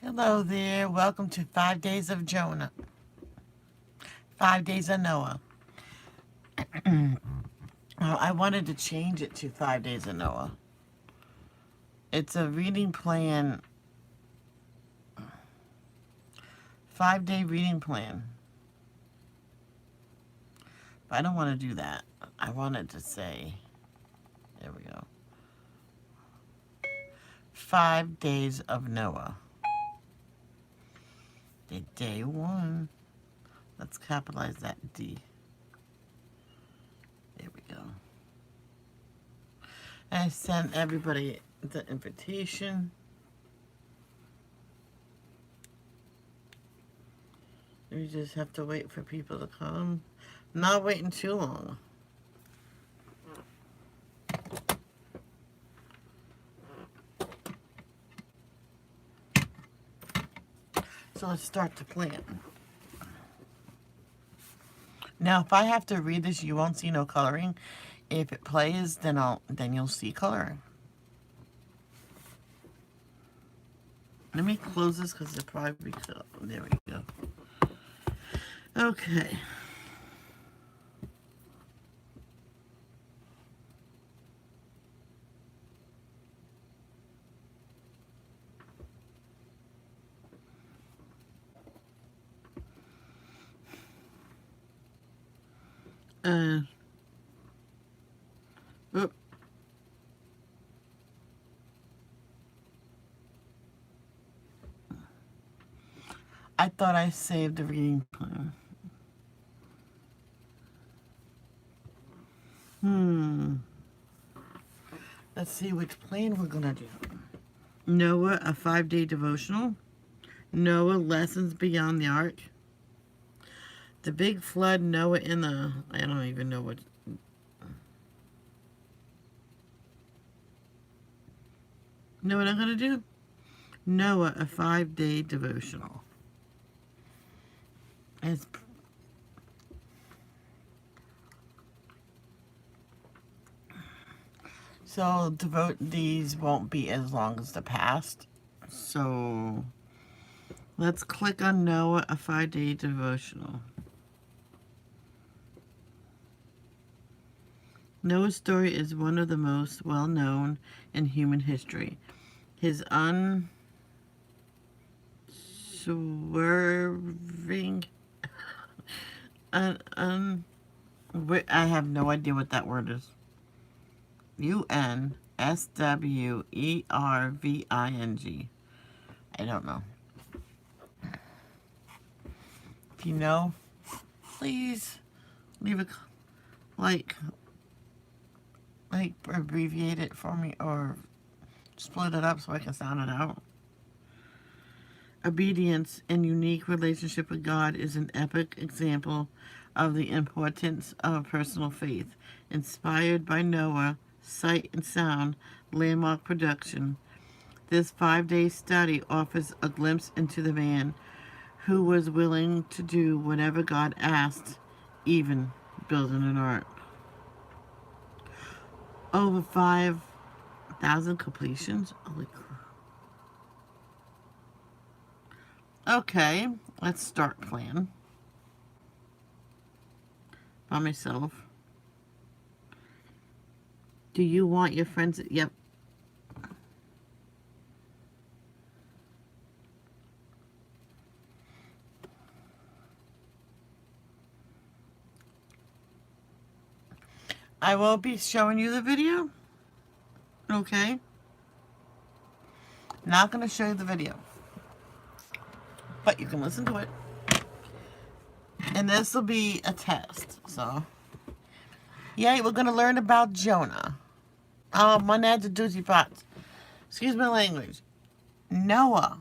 Hello there. Welcome to 5 Days of Jonah. 5 Days of Noah. I wanted to change it to 5 Days of Noah. It's a reading plan, 5-day reading plan. But I don't want to do that. I wanted to say, there we go. 5 Days of Noah. Day 1. Let's capitalize that D. There we go. I sent everybody the invitation. We just have to wait for people to come. Not waiting too long. So let's start the plan. Now, if I have to read this, you won't see no coloring. If it plays, then you'll see coloring. Let me close this because it'll probably be cool. There we go. Okay. Oop. I thought I saved the reading plan. Let's see which plan we're gonna do. Noah, a 5-day devotional. Noah, lessons beyond the ark. The big flood, Noah in the, I don't even know what. Know what I'm gonna do? Noah, a 5-day devotional. It's so devote these won't be as long as the past. So let's click on Noah, a 5-day devotional. Noah's story is one of the most well-known in human history. His unswerving, I have no idea what that word is. UNSWERVING. I don't know. If you know, please leave a like abbreviate it for me or split it up so I can sound it out. Obedience and unique relationship with God is an epic example of the importance of personal faith. Inspired by Noah, Sight and Sound, Landmark Production, this 5-day study offers a glimpse into the man who was willing to do whatever God asked, even building an ark. Over 5,000 completions. Holy crap. Okay, let's start plan. By myself. Do you want your friends? Yep. I will be showing you the video. Okay. Not going to show you the video. But you can listen to it. And this will be a test. So, yay, we're going to learn about Jonah. My dad's a doozy pots. Excuse my language. Noah.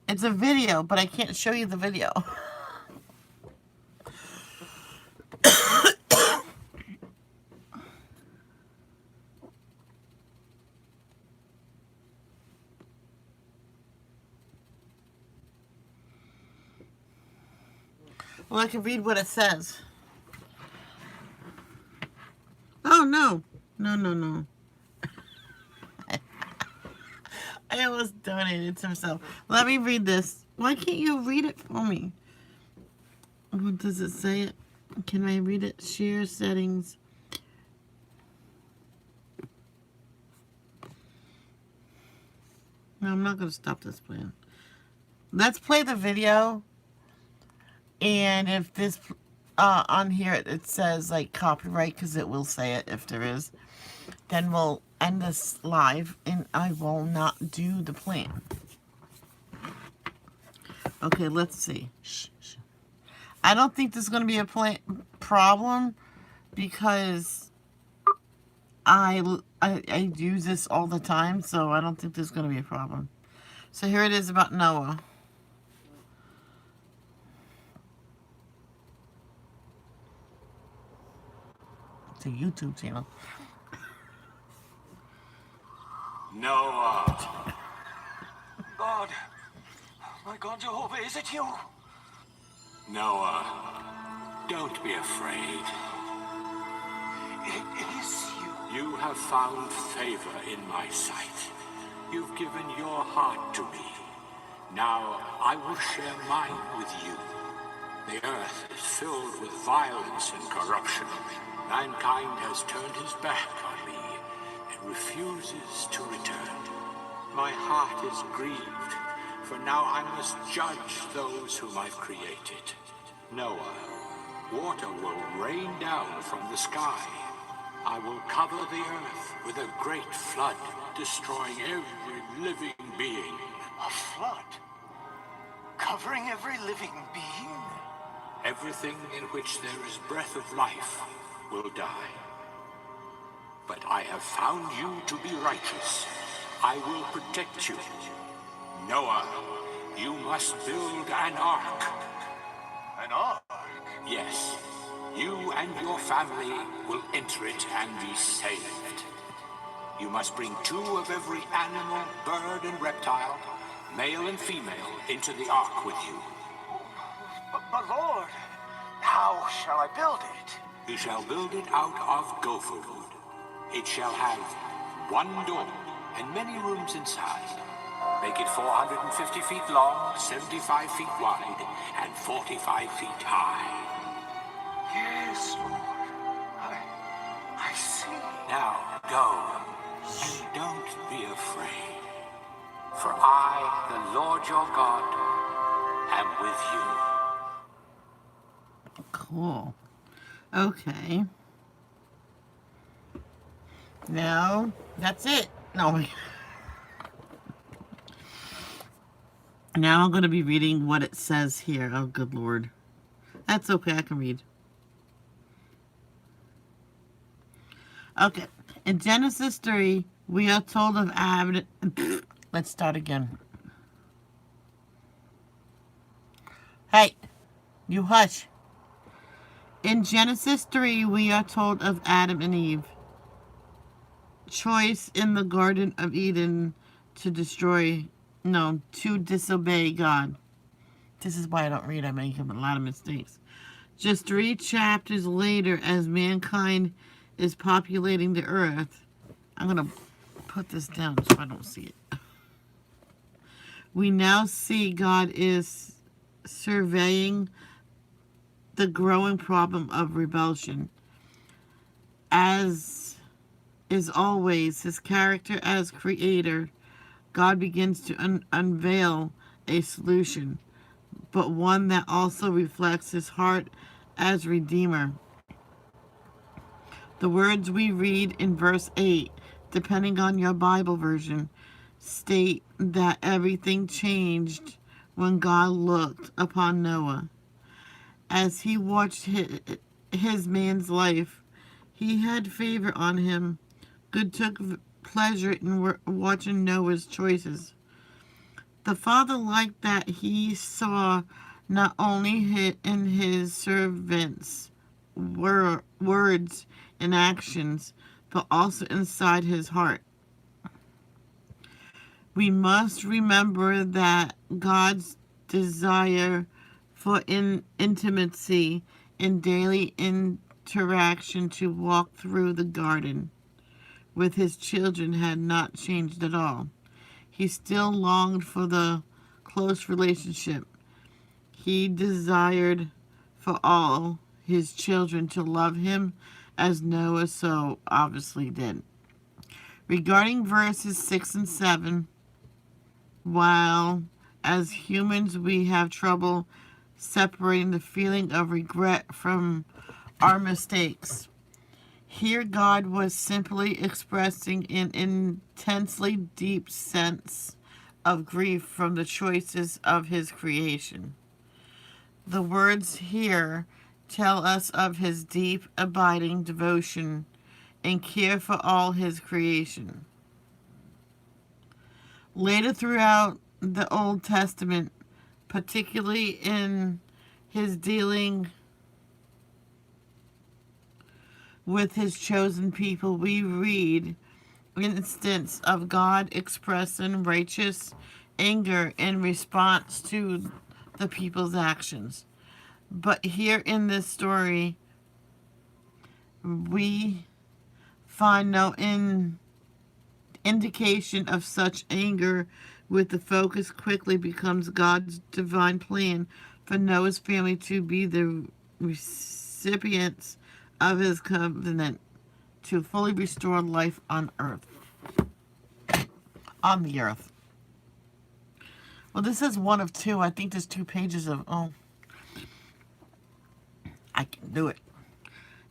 It's a video, but I can't show you the video. Well, I can read what it says. Oh, no. No. I almost donated to himself. Let me read this. Why can't you read it for me? What does it say? Can I read it? Share settings. No, I'm not going to stop this plan. Let's play the video. And if this, on here it says like copyright, because it will say it if there is, then we'll end this live and I will not do the plan. Okay, let's see. Shh, shh. I don't think there's going to be a problem because I use this all the time, so I don't think there's going to be a problem. So here it is about Noah. It's a YouTube channel. Noah. God. My God, Jehovah, is it you? Noah, don't be afraid. It is you. You have found favor in my sight. You've given your heart to me. Now I will share mine with you. The earth is filled with violence and corruption. Mankind has turned his back on me and refuses to return. My heart is grieved, for now I must judge those whom I've created. Noah, water will rain down from the sky. I will cover the earth with a great flood, destroying every living being. A flood? Covering every living being? Everything in which there is breath of life will die. But I have found you to be righteous. I will protect you. Noah, you must build an ark. An ark? Yes. You and your family will enter it and be saved. You must bring 2 of every animal, bird, and reptile, male and female, into the ark with you. But Lord, how shall I build it? You shall build it out of gopher wood. It shall have 1 door and many rooms inside. Make it 450 feet long, 75 feet wide, and 45 feet high. Yes, Lord. I see. Now go, and don't be afraid. For I, the Lord your God, am with you. Cool. Okay. Now, that's it. No. Now I'm going to be reading what it says here. Oh, good Lord. That's okay. I can read. Okay. In Genesis 3, we are told of Adam. Let's start again. Hey, you hush. In Genesis 3, we are told of Adam and Eve. Choice in the Garden of Eden to disobey God. This is why I don't read. I make a lot of mistakes. Just 3 chapters later, as mankind is populating the earth, I'm going to put this down so I don't see it. We now see God is surveying the growing problem of rebellion. As is always his character as creator, God begins to unveil a solution, but one that also reflects his heart as redeemer. The words we read in verse 8, depending on your Bible version, state that everything changed when God looked upon Noah. As he watched his man's life, he had favor on him. God took pleasure in watching Noah's choices. The Father liked that he saw not only in his servants' words and actions, but also inside his heart. We must remember that God's desire for intimacy and daily interaction to walk through the garden with his children had not changed at all. He still longed for the close relationship. He desired for all his children to love him as Noah so obviously did. Regarding verses 6 and 7, while as humans we have trouble separating the feeling of regret from our mistakes, here God was simply expressing an intensely deep sense of grief from the choices of his creation. The words here tell us of his deep, abiding devotion and care for all his creation. Later throughout the Old Testament, particularly in his dealing with his chosen people, we read an instance of God expressing righteous anger in response to the people's actions. But here in this story, we find no indication of such anger, with the focus quickly becomes God's divine plan for Noah's family to be the recipients of his covenant to fully restore life on the earth. Well, this is one of two. I think there's 2 pages of, I can do it.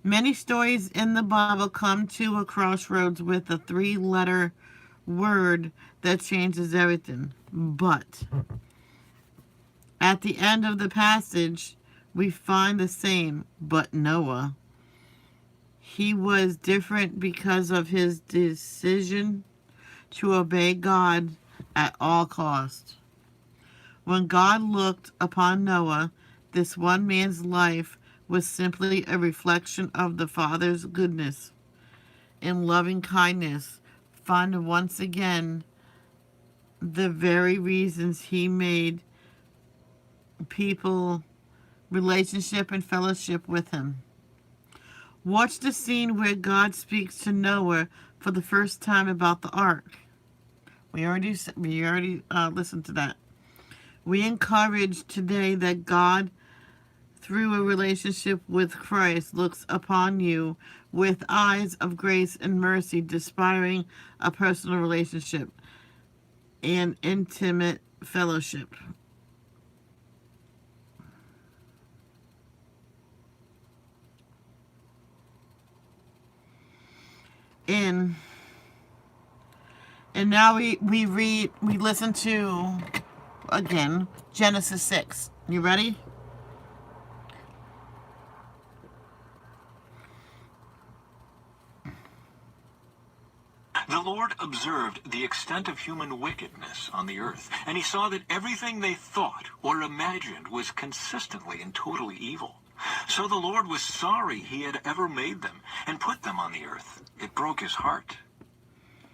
Many stories in the Bible come to a crossroads with a 3-letter word that changes everything. But at the end of the passage, we find the same, but Noah. He was different because of his decision to obey God at all costs. When God looked upon Noah, this one man's life was simply a reflection of the Father's goodness and loving kindness, found once again the very reasons he made people relationship and fellowship with him. Watch the scene where God speaks to Noah for the first time about the ark. We already listened to that. We encourage today that God, through a relationship with Christ, looks upon you with eyes of grace and mercy, desiring a personal relationship and intimate fellowship. And now we listen to, again, Genesis 6. You ready? The Lord observed the extent of human wickedness on the earth, and he saw that everything they thought or imagined was consistently and totally evil. So the Lord was sorry he had ever made them and put them on the earth. It broke his heart.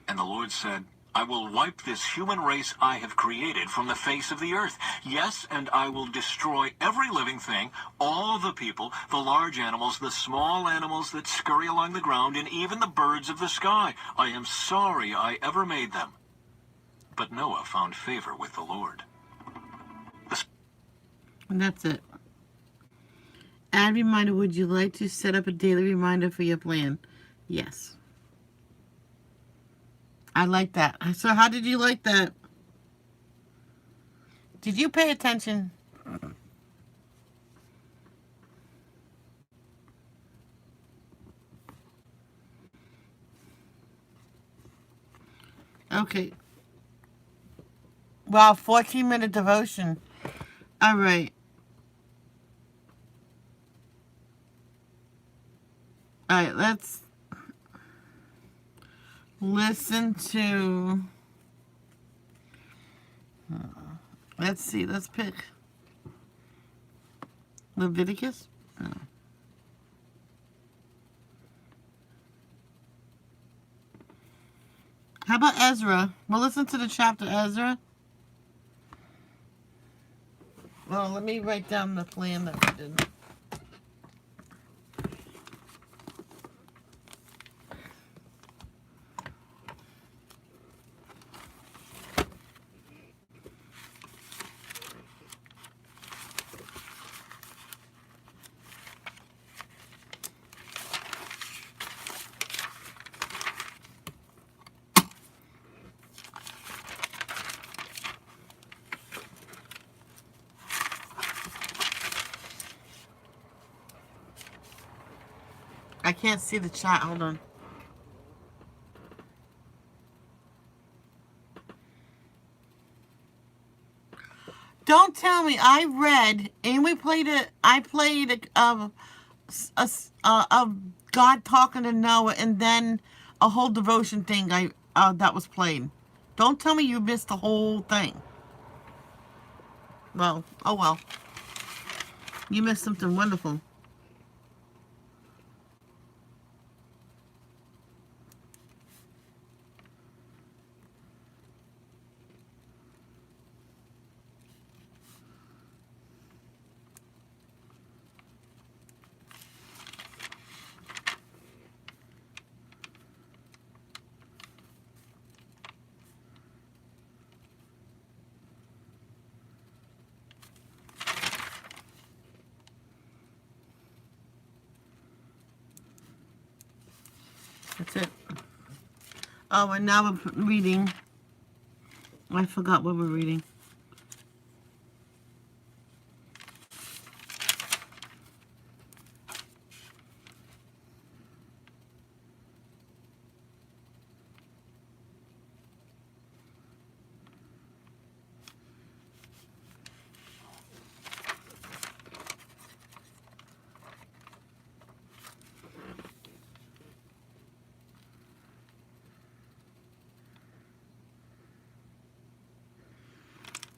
And the Lord said, I will wipe this human race I have created from the face of the earth. Yes, and I will destroy every living thing, all the people, the large animals, the small animals that scurry along the ground, and even the birds of the sky. I am sorry I ever made them. But Noah found favor with the Lord. And that's it. Add reminder, would you like to set up a daily reminder for your plan? Yes. I like that. So how did you like that? Did you pay attention? Okay. Wow, 14-minute devotion. All right. All right, let's listen to, let's see, let's pick Leviticus. Oh. How about Ezra? We'll listen to the chapter Ezra. Well, let me write down the plan that we did. I can't see the chat. Hold on. Don't tell me. I read and we played it. I played a God talking to Noah, and then a whole devotion thing. That was played. Don't tell me you missed the whole thing. Well, oh well. You missed something wonderful. That's it. Oh, and now we're reading. I forgot what we're reading.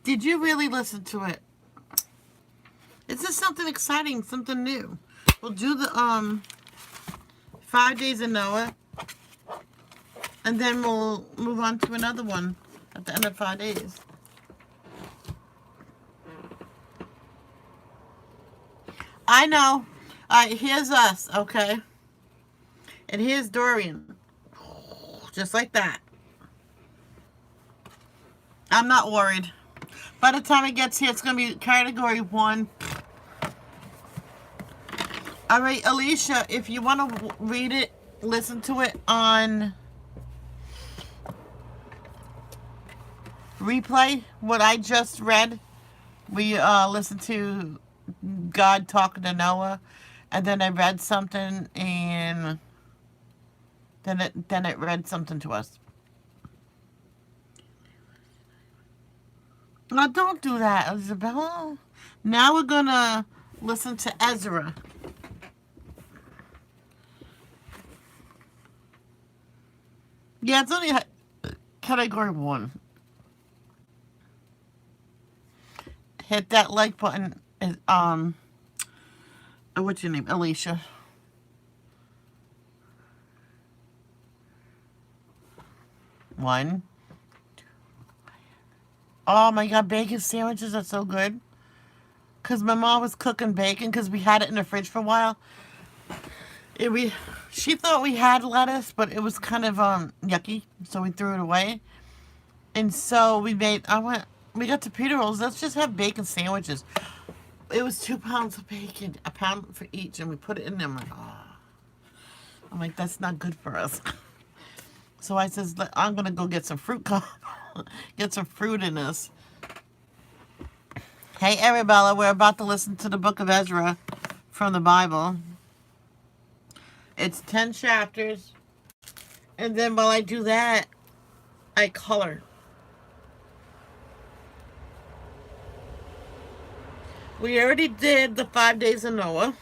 Did you really listen to it? Is this something exciting, something new? We'll do the 5 days of Noah, and then we'll move on to another one at the end of 5 days. I know. Alright, here's us, okay? And here's Dorian. Just like that. I'm not worried. By the time it gets here, it's going to be category 1. Alright, Alicia, if you want to read it, listen to it on replay, what I just read. We listened to God talking to Noah, and then I read something, and then it read something to us. No, don't do that, Isabella. Now we're gonna listen to Ezra. Yeah, it's only category 1. Hit that like button. What's your name? Alicia. One. Oh my god, bacon sandwiches are so good. Because my mom was cooking bacon because we had it in the fridge for a while. She thought we had lettuce, but it was kind of yucky, so we threw it away. And so we got to pita rolls. Let's just have bacon sandwiches. It was 2 pounds of bacon, a pound for each, and we put it in there. I'm like, that's not good for us. So I says, I'm gonna go get some fruit, get some fruit in this. Hey, Arabella, we're about to listen to the book of Ezra from the Bible. It's 10 chapters. And then while I do that, I color. We already did the 5 days of Noah,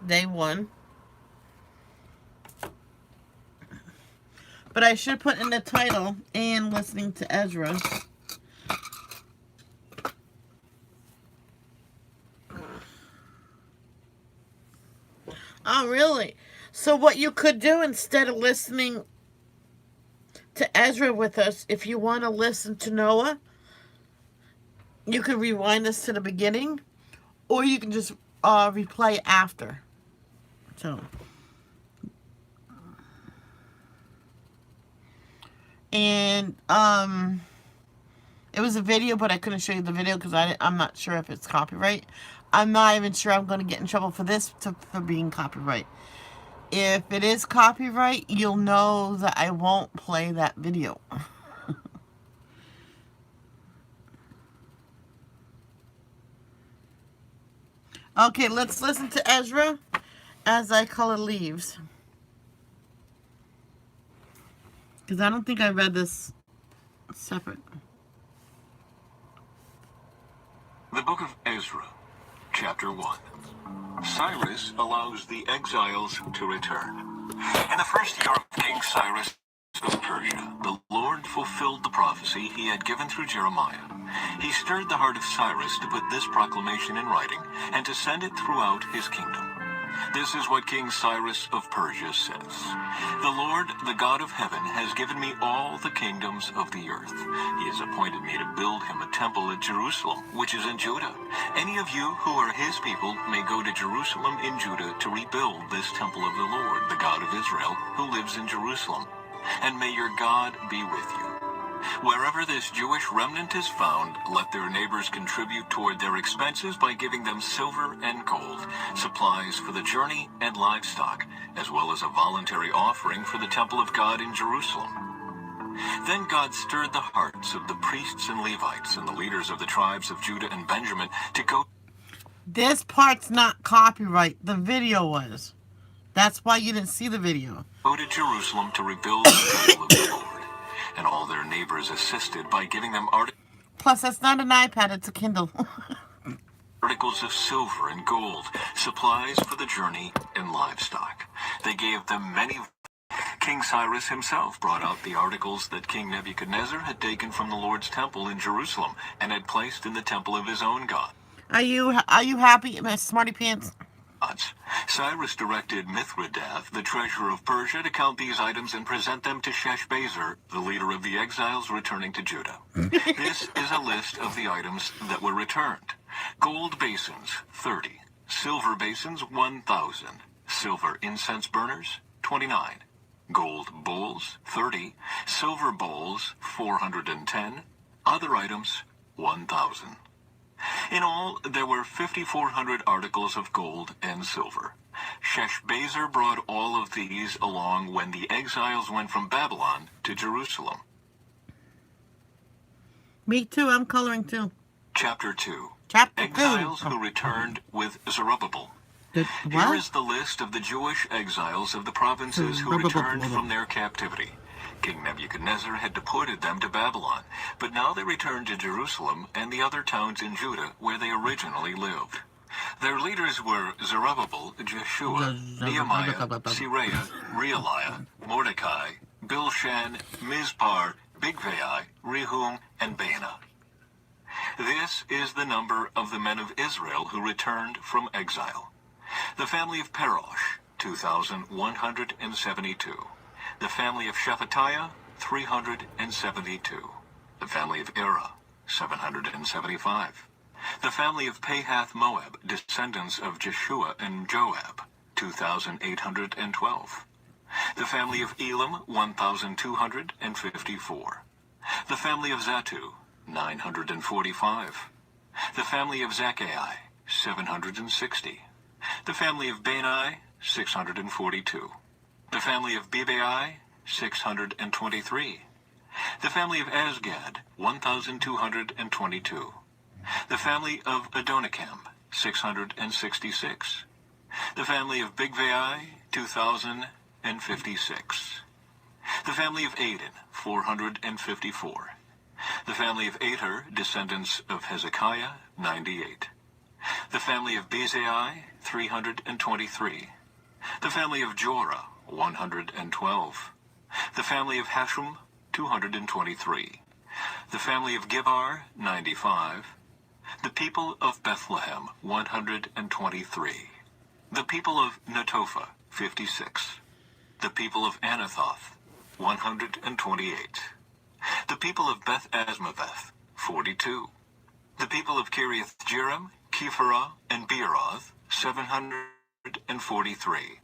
day 1. But I should put in the title, and listening to Ezra. Oh, really? So what you could do instead of listening to Ezra with us, if you want to listen to Noah, you could rewind this to the beginning, or you can just replay after. So, and it was a video, but I couldn't show you the video because I'm not sure if it's copyright. I'm not even sure I'm going to get in trouble for this for being copyright. If it is copyright, you'll know that I won't play that video. Okay, let's listen to Ezra as I color leaves. Because I don't think I read this separate. The Book of Ezra, Chapter 1. Cyrus allows the exiles to return. In the first year of King Cyrus of Persia, the Lord fulfilled the prophecy he had given through Jeremiah. He stirred the heart of Cyrus to put this proclamation in writing and to send it throughout his kingdom. This is what King Cyrus of Persia says. The Lord, the God of heaven, has given me all the kingdoms of the earth. He has appointed me to build him a temple at Jerusalem, which is in Judah. Any of you who are his people may go to Jerusalem in Judah to rebuild this temple of the Lord, the God of Israel, who lives in Jerusalem. And may your God be with you. Wherever this Jewish remnant is found, let their neighbors contribute toward their expenses by giving them silver and gold, supplies for the journey and livestock, as well as a voluntary offering for the temple of God in Jerusalem. Then God stirred the hearts of the priests and Levites and the leaders of the tribes of Judah and Benjamin to go. This part's not copyright. The video was. That's why you didn't see the video. Go to Jerusalem to rebuild the temple of the Lord. And all their neighbors assisted by giving them Plus, that's not an iPad, it's a Kindle. articles of silver and gold, supplies for the journey, and livestock. They gave them many. King Cyrus himself brought out the articles that King Nebuchadnezzar had taken from the Lord's temple in Jerusalem and had placed in the temple of his own God. Are you happy, my smarty pants? Cyrus directed Mithridath, the treasurer of Persia, to count these items and present them to Sheshbazzar, the leader of the exiles returning to Judah. This is a list of the items that were returned. Gold basins, 30. Silver basins, 1,000. Silver incense burners, 29. Gold bowls, 30. Silver bowls, 410. Other items, 1,000. In all, there were 5,400 articles of gold and silver. Sheshbazzar brought all of these along when the exiles went from Babylon to Jerusalem. Me too, I'm coloring too. Chapter 2. Chapter 2. Exiles who returned with Zerubbabel. Here is the list of the Jewish exiles of the provinces who returned from their captivity. King Nebuchadnezzar had deported them to Babylon, but now they returned to Jerusalem and the other towns in Judah where they originally lived. Their leaders were Zerubbabel, Jeshua, Nehemiah, Seraiah, Realiah, Mordecai, Bilshan, Mizpar, Bigvai, Rehum, and Baanah. This is the number of the men of Israel who returned from exile. The family of Parosh, 2,172. The family of Shephatiah, 372. The family of Era, 775. The family of Pahath Moab, descendants of Jeshua and Joab, 2,812. The family of Elam, 1,254. The family of Zatu, 945. The family of Zakkai, 760. The family of Bani, 642. The family of Bebai, 623. The family of Azgad, 1,222. The family of Adonikam, 666. The family of Bigvai, 2,056. The family of Aden, 454. The family of Ater, descendants of Hezekiah, 98. The family of Bezai, 323. The family of Jorah, 112. The family of Hashem, 223. The family of Gibar, 95. The people of Bethlehem, 123. The people of Netophah, 56. The people of Anathoth, 128. The people of Beth Asmaveth, 42. The people of Kiriath Jearim, Kephirah, and Beeroth, 743.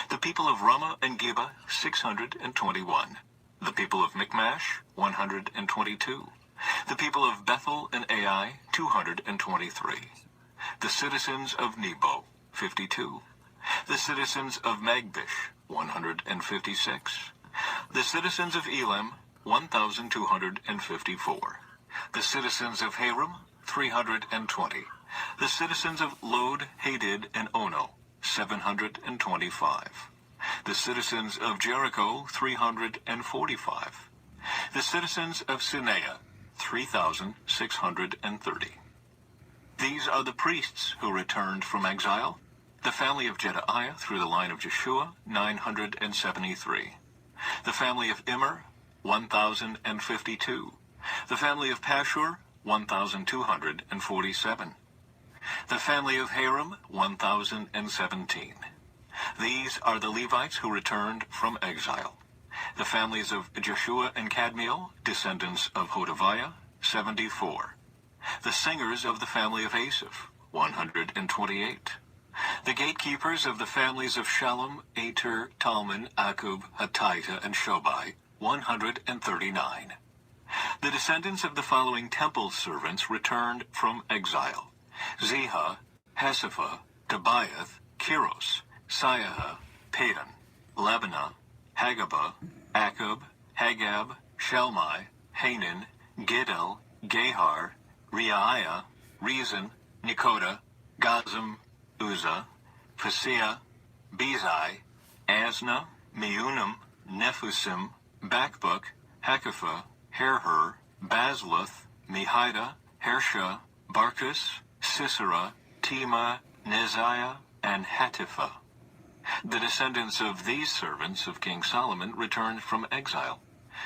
The people of Ramah and Geba, 621. The people of Michmash, 122. The people of Bethel and Ai, 223. The citizens of Nebo, 52. The citizens of Magbish, 156. The citizens of Elam, 1,254. The citizens of Haram, 320. The citizens of Lod, Hadid, and Ono, 725. The citizens of Jericho, 345. The citizens of Sineah, 3,630. These are the priests who returned from exile. The family of Jedaiah through the line of Jeshua, 973. The family of Immer, 1,052. The family of Pashur, 1,247. The family of Haram, 1,017. These are the Levites who returned from exile. The families of Jeshua and Kadmiel, descendants of Hodaviah, 74. The singers of the family of Asaph, 128. The gatekeepers of the families of Shallum, Ater, Talman, Akub, Hatita, and Shobai, 139. The descendants of the following temple servants returned from exile: Ziha, Hesapha, Tobiath, Kiros, Siaha, Padan, Lebanah, Hagabah, Akub, Hagab, Shelmai, Hanan, Gidel, Gehar, Reaiah, Rezin, Nekoda, Gazam, Uzzah, Paseah, Bezai, Asna, Meunim, Nephusim, Bakbuk, Hakapha, Herher, Bazluth, Mehida, Hersha, Barkus, Sisera, Tema, Neziah, and Hatipha. The descendants of these servants of King Solomon returned from exile: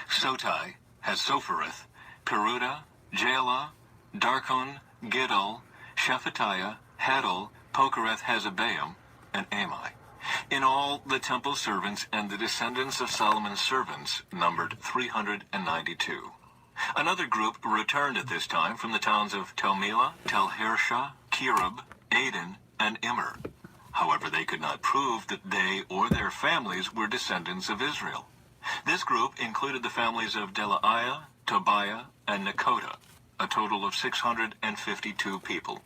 Sotai, Hassophereth, Peruda, Jaela, Darkon, Giddel, Shephatiah, Hadel, Pokereth-Hazzebaim, and Amai. In all, the temple servants and the descendants of Solomon's servants numbered 392. Another group returned at this time from the towns of Tel-Melah, Tel-Harsha, Kirub, Aden, and Immer. However, they could not prove that they or their families were descendants of Israel. This group included the families of Delaiah, Tobiah, and Nekoda, a total of 652 people.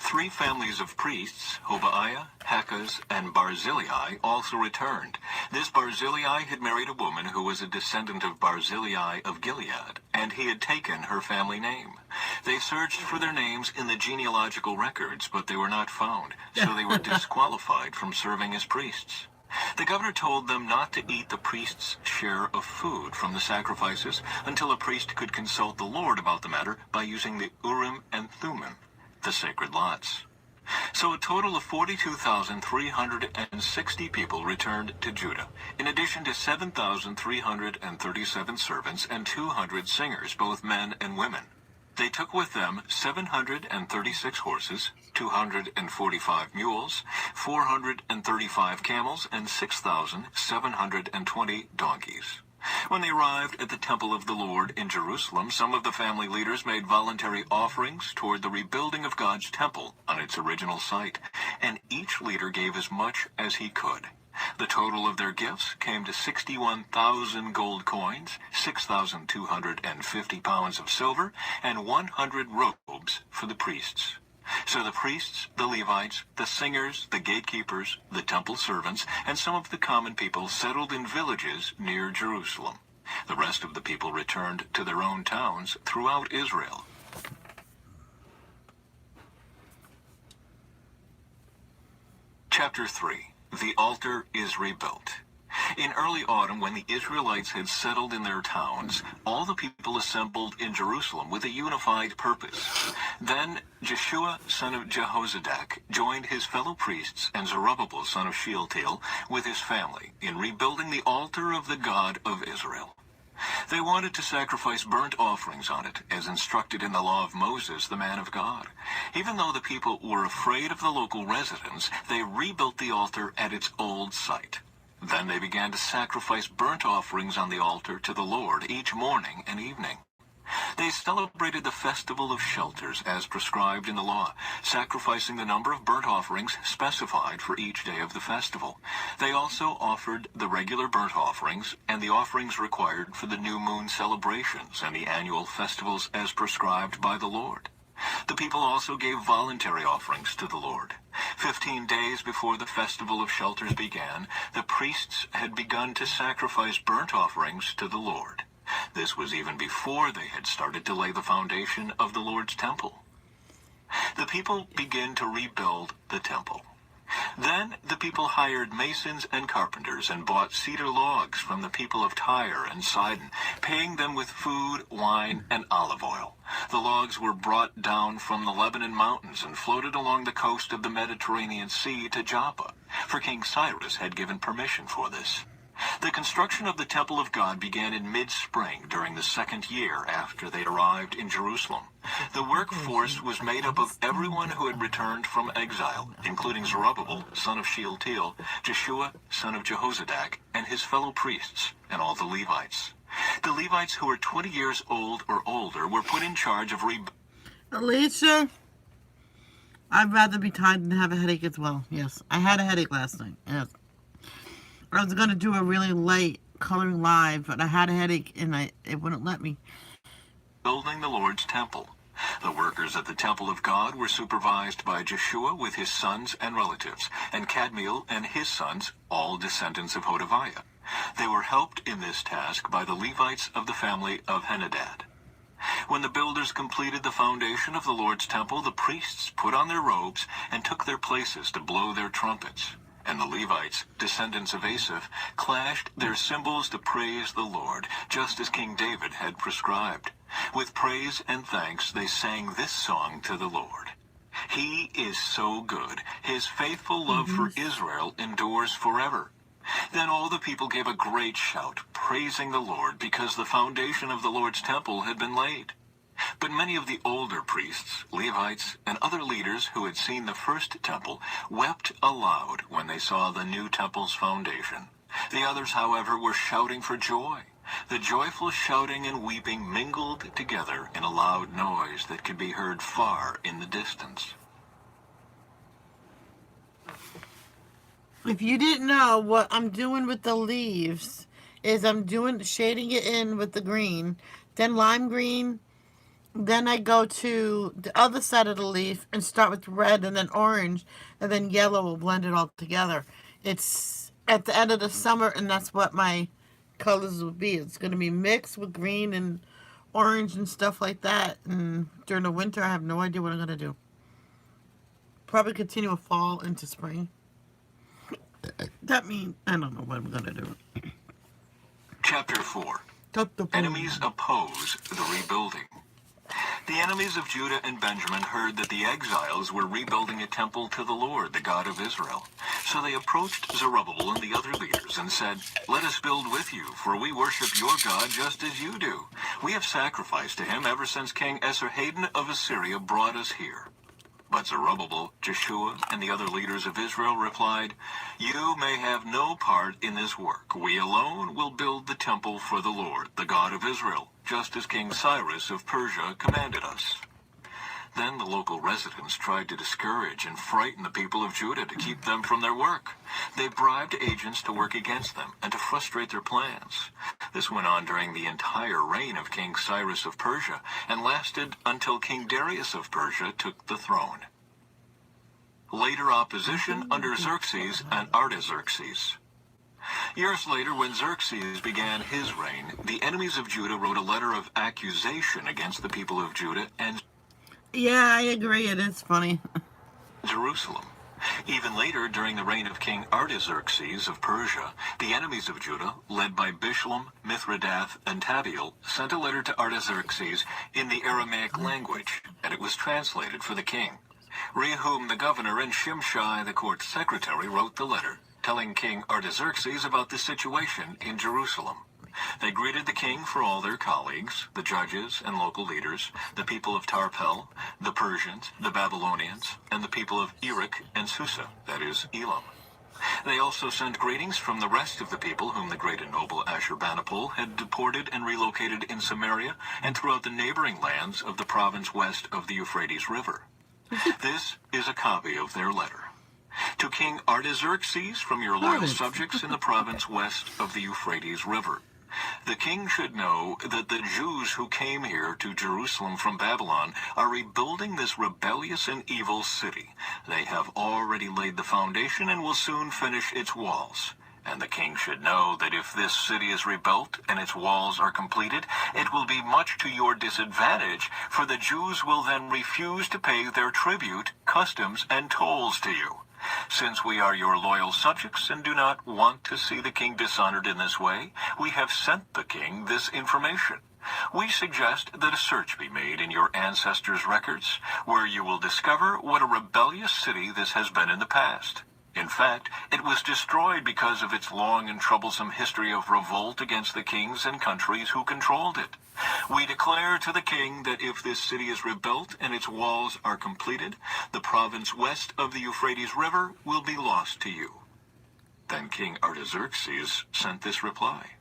3 families of priests, Hobaiah, Hakaz, and Barzillai, also returned. This Barzillai had married a woman who was a descendant of Barzillai of Gilead, and he had taken her family name. They searched for their names in the genealogical records, but they were not found, so they were disqualified from serving as priests. The governor told them not to eat the priest's share of food from the sacrifices until a priest could consult the Lord about the matter by using the Urim and Thummim, the sacred lots. So a total of 42,360 people returned to Judah, in addition to 7,337 servants and 200 singers, both men and women. They took with them 736 horses, 245 mules, 435 camels, and 6,720 donkeys. When they arrived at the temple of the Lord in Jerusalem, some of the family leaders made voluntary offerings toward the rebuilding of God's temple on its original site, and each leader gave as much as he could. The total of their gifts came to 61,000 gold coins, 6,250 pounds of silver, and 100 robes for the priests. So the priests, the Levites, the singers, the gatekeepers, the temple servants, and some of the common people settled in villages near Jerusalem. The rest of the people returned to their own towns throughout Israel. Chapter 3. The altar is rebuilt. In early autumn, when the Israelites had settled in their towns, all the people assembled in Jerusalem with a unified purpose. Then Jeshua, son of Jehozadak, joined his fellow priests and Zerubbabel, son of Shealtiel, with his family in rebuilding the altar of the God of Israel. They wanted to sacrifice burnt offerings on it, as instructed in the law of Moses, the man of God. Even though the people were afraid of the local residents, they rebuilt the altar at its old site. Then they began to sacrifice burnt offerings on the altar to the Lord each morning and evening. They celebrated the Festival of Shelters as prescribed in the law, sacrificing the number of burnt offerings specified for each day of the festival. They also offered the regular burnt offerings and the offerings required for the new moon celebrations and the annual festivals as prescribed by the Lord. The people also gave voluntary offerings to the Lord. 15 days before the Festival of Shelters began, the priests had begun to sacrifice burnt offerings to the Lord. This was even before they had started to lay the foundation of the Lord's temple. The people began to rebuild the temple. Then the people hired masons and carpenters and bought cedar logs from the people of Tyre and Sidon, paying them with food, wine, and olive oil. The logs were brought down from the Lebanon mountains and floated along the coast of the Mediterranean Sea to Joppa, for King Cyrus had given permission for this. The construction of the Temple of God began in mid-spring during the second year after they arrived in Jerusalem. The workforce was made up of everyone who had returned from exile, including Zerubbabel, son of Shealtiel, Jeshua, son of Jehozadak, and his fellow priests, and all the Levites. The Levites who were 20 years old or older were put in charge of Alicia, I'd rather be tired than have a headache as well. Yes, I had a headache last night. Yes. I was going to do a really light coloring live, but I had a headache and it wouldn't let me. building the Lord's temple. The workers at the temple of God were supervised by Jeshua with his sons and relatives, and Kadmiel and his sons, all descendants of Hodaviah. They were helped in this task by the Levites of the family of Henadad. When the builders completed the foundation of the Lord's temple, the priests put on their robes and took their places to blow their trumpets. And the Levites, descendants of Asaph, clashed their cymbals to praise the Lord, just as King David had prescribed. With praise and thanks they sang this song to the Lord. He is so good. His faithful love for Israel endures forever. Then all the people gave a great shout, praising the Lord, because the foundation of the Lord's temple had been laid. But many of the older priests, Levites, and other leaders who had seen the first temple wept aloud when they saw the new temple's foundation. The others, however, were shouting for joy. The joyful shouting and weeping mingled together in a loud noise that could be heard far in the distance. If you didn't know, what I'm doing with the leaves is I'm shading it in with the green, then lime green, then I go to the other side of the leaf and start with red and then orange and then yellow. Will blend it all together. It's at the end of the summer and that's what my colors will be. It's going to be mixed with green and orange and stuff like that. And during the winter I have no idea what I'm going to do. Probably continue with fall into spring. That means I don't know what I'm going to do. Chapter 4. Enemies oppose the rebuilding. The enemies of Judah and Benjamin heard that the exiles were rebuilding a temple to the Lord, the God of Israel. So they approached Zerubbabel and the other leaders and said, "Let us build with you, for we worship your God just as you do. We have sacrificed to him ever since King Esarhaddon of Assyria brought us here." But Zerubbabel, Jeshua, and the other leaders of Israel replied, "You may have no part in this work. We alone will build the temple for the Lord, the God of Israel, just as King Cyrus of Persia commanded us." Then the local residents tried to discourage and frighten the people of Judah to keep them from their work. They bribed agents to work against them and to frustrate their plans. This went on during the entire reign of King Cyrus of Persia and lasted until King Darius of Persia took the throne. Later opposition under Xerxes and Artaxerxes. Years later, when Xerxes began his reign, the enemies of Judah wrote a letter of accusation against the people of Judah and Yeah, I agree. It is funny. Jerusalem. Even later, during the reign of King Artaxerxes of Persia, the enemies of Judah, led by Bishlam, Mithridath, and Tabeel, sent a letter to Artaxerxes in the Aramaic language, and it was translated for the king. Rehum the governor and Shimshai the court secretary wrote the letter, telling King Artaxerxes about the situation in Jerusalem. They greeted the king for all their colleagues, the judges and local leaders, the people of Tarpel, the Persians, the Babylonians, and the people of Erech and Susa, that is, Elam. They also sent greetings from the rest of the people whom the great and noble Ashurbanipal had deported and relocated in Samaria and throughout the neighboring lands of the province west of the Euphrates River. This is a copy of their letter. To King Artaxerxes from your loyal subjects in the province west of the Euphrates River. The king should know that the Jews who came here to Jerusalem from Babylon are rebuilding this rebellious and evil city. They have already laid the foundation and will soon finish its walls. And the king should know that if this city is rebuilt and its walls are completed, it will be much to your disadvantage, for the Jews will then refuse to pay their tribute, customs, and tolls to you. Since we are your loyal subjects and do not want to see the king dishonored in this way, we have sent the king this information. We suggest that a search be made in your ancestors' records, where you will discover what a rebellious city this has been in the past. In fact, it was destroyed because of its long and troublesome history of revolt against the kings and countries who controlled it. We declare to the king that if this city is rebuilt and its walls are completed, the province west of the Euphrates River will be lost to you. Then King Artaxerxes sent this reply.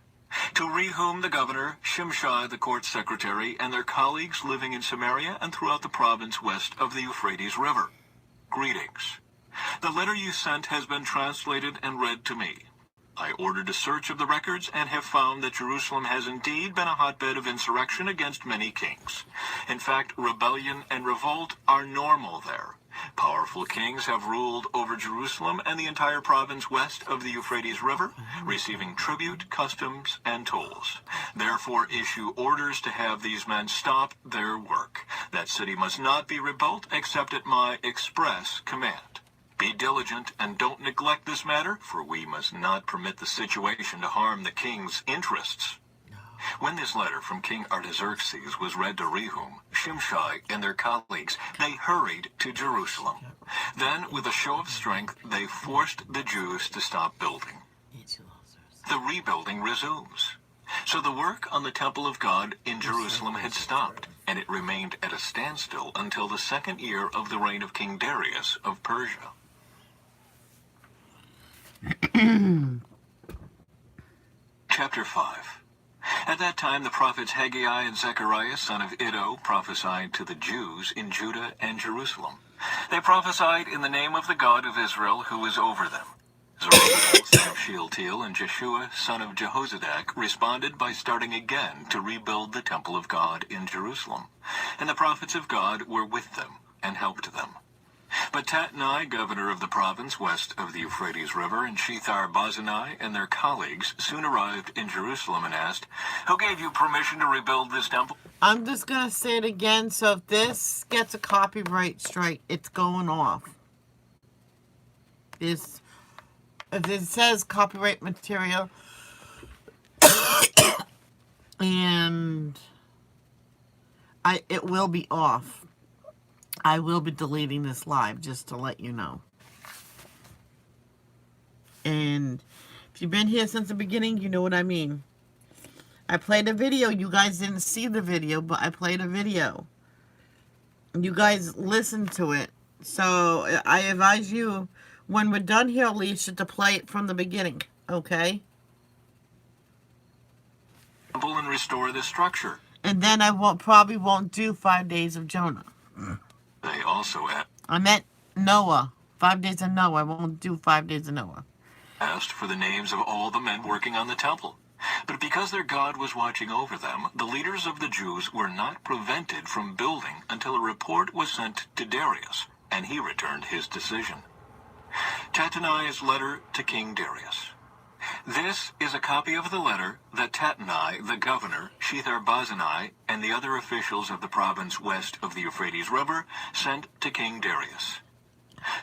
To Rehum the governor, Shimshai the court secretary, and their colleagues living in Samaria and throughout the province west of the Euphrates River. Greetings. The letter you sent has been translated and read to me. I ordered a search of the records and have found that Jerusalem has indeed been a hotbed of insurrection against many kings. In fact, rebellion and revolt are normal there. Powerful kings have ruled over Jerusalem and the entire province west of the Euphrates River, receiving tribute, customs, and tolls. Therefore, issue orders to have these men stop their work. That city must not be rebuilt except at my express command. Be diligent and don't neglect this matter, for we must not permit the situation to harm the king's interests. When this letter from King Artaxerxes was read to Rehum, Shimshai, and their colleagues, they hurried to Jerusalem. Then, with a show of strength, they forced the Jews to stop building. The rebuilding resumes. So the work on the temple of God in Jerusalem had stopped, and it remained at a standstill until the second year of the reign of King Darius of Persia. Chapter 5. At that time the prophets Haggai and Zechariah, son of Iddo, prophesied to the Jews in Judah and Jerusalem. They prophesied in the name of the God of Israel who is over them. Zerubbabel, son of Shealtiel, and Jeshua, son of Jehozadak, responded by starting again to rebuild the temple of God in Jerusalem. And the prophets of God were with them and helped them. But Tatnai, governor of the province west of the Euphrates River, and Shethar-Bozenai and their colleagues soon arrived in Jerusalem and asked, "Who gave you permission to rebuild this temple?" I'm just going to say it again. So if this gets a copyright strike, it's going off. If it says copyright material and it will be off. I will be deleting this live just to let you know. And if you've been here since the beginning, you know what I mean. I played a video. You guys didn't see the video, but I played a video. You guys listened to it. So I advise you, when we're done here, Alicia, to play it from the beginning. Okay? And restore the structure. And then I probably won't do 5 days of Jonah. They also I meant Noah. 5 days of Noah. I won't do 5 days of Noah. asked for the names of all the men working on the temple. But because their God was watching over them, the leaders of the Jews were not prevented from building until a report was sent to Darius, and he returned his decision. Tatnai's letter to King Darius. This is a copy of the letter that Tatnai, the governor, Shethar-Bozenai, and the other officials of the province west of the Euphrates River sent to King Darius.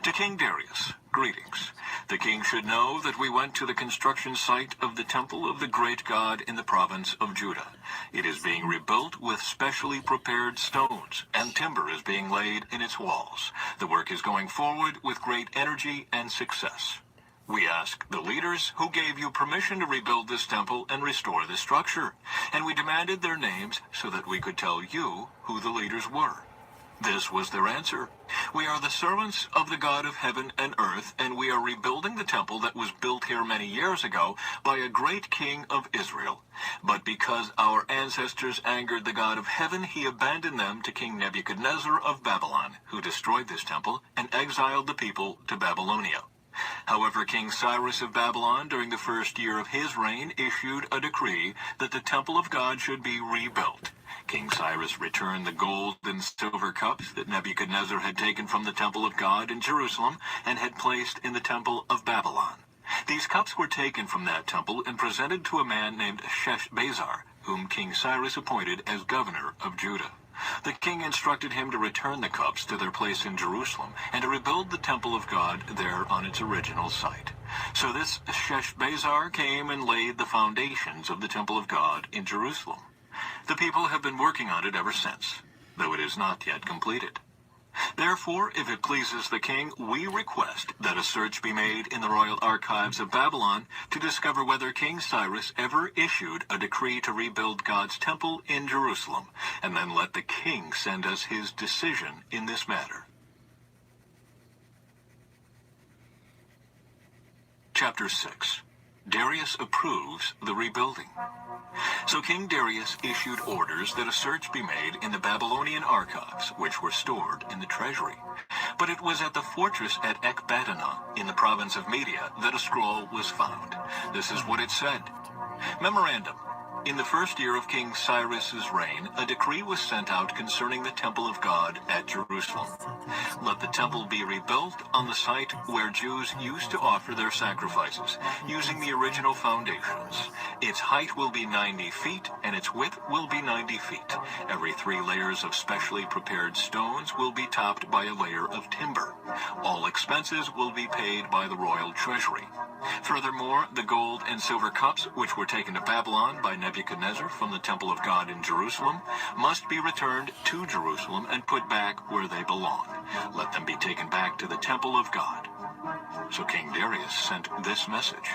To King Darius, greetings. The king should know that we went to the construction site of the temple of the great God in the province of Judah. It is being rebuilt with specially prepared stones, and timber is being laid in its walls. The work is going forward with great energy and success. We ask the leaders who gave you permission to rebuild this temple and restore the structure, and we demanded their names so that we could tell you who the leaders were. This was their answer. We are the servants of the God of heaven and earth, and we are rebuilding the temple that was built here many years ago by a great king of Israel. But because our ancestors angered the God of heaven, he abandoned them to King Nebuchadnezzar of Babylon, who destroyed this temple and exiled the people to Babylonia. However, King Cyrus of Babylon, during the first year of his reign, issued a decree that the temple of God should be rebuilt. King Cyrus returned the gold and silver cups that Nebuchadnezzar had taken from the temple of God in Jerusalem and had placed in the temple of Babylon. These cups were taken from that temple and presented to a man named Sheshbazzar, whom King Cyrus appointed as governor of Judah. The king instructed him to return the cups to their place in Jerusalem and to rebuild the temple of God there on its original site. So this Sheshbazzar came and laid the foundations of the temple of God in Jerusalem. The people have been working on it ever since, though it is not yet completed. Therefore, if it pleases the king, we request that a search be made in the royal archives of Babylon to discover whether King Cyrus ever issued a decree to rebuild God's temple in Jerusalem, and then let the king send us his decision in this matter. Chapter 6. Darius approves the rebuilding. So King Darius issued orders that a search be made in the Babylonian archives, which were stored in the treasury. But it was at the fortress at Ecbatana, in the province of Media, that a scroll was found. This is what it said. Memorandum. In the first year of King Cyrus's reign, a decree was sent out concerning the temple of God at Jerusalem. Let the temple be rebuilt on the site where Jews used to offer their sacrifices, using the original foundations. Its height will be 90 feet, and its width will be 90 feet. Every 3 layers of specially prepared stones will be topped by a layer of timber. All expenses will be paid by the royal treasury. Furthermore, the gold and silver cups, which were taken to Babylon by Nebuchadnezzar from the temple of God in Jerusalem, must be returned to Jerusalem and put back where they belong. Let them be taken back to the temple of God. So King Darius sent this message.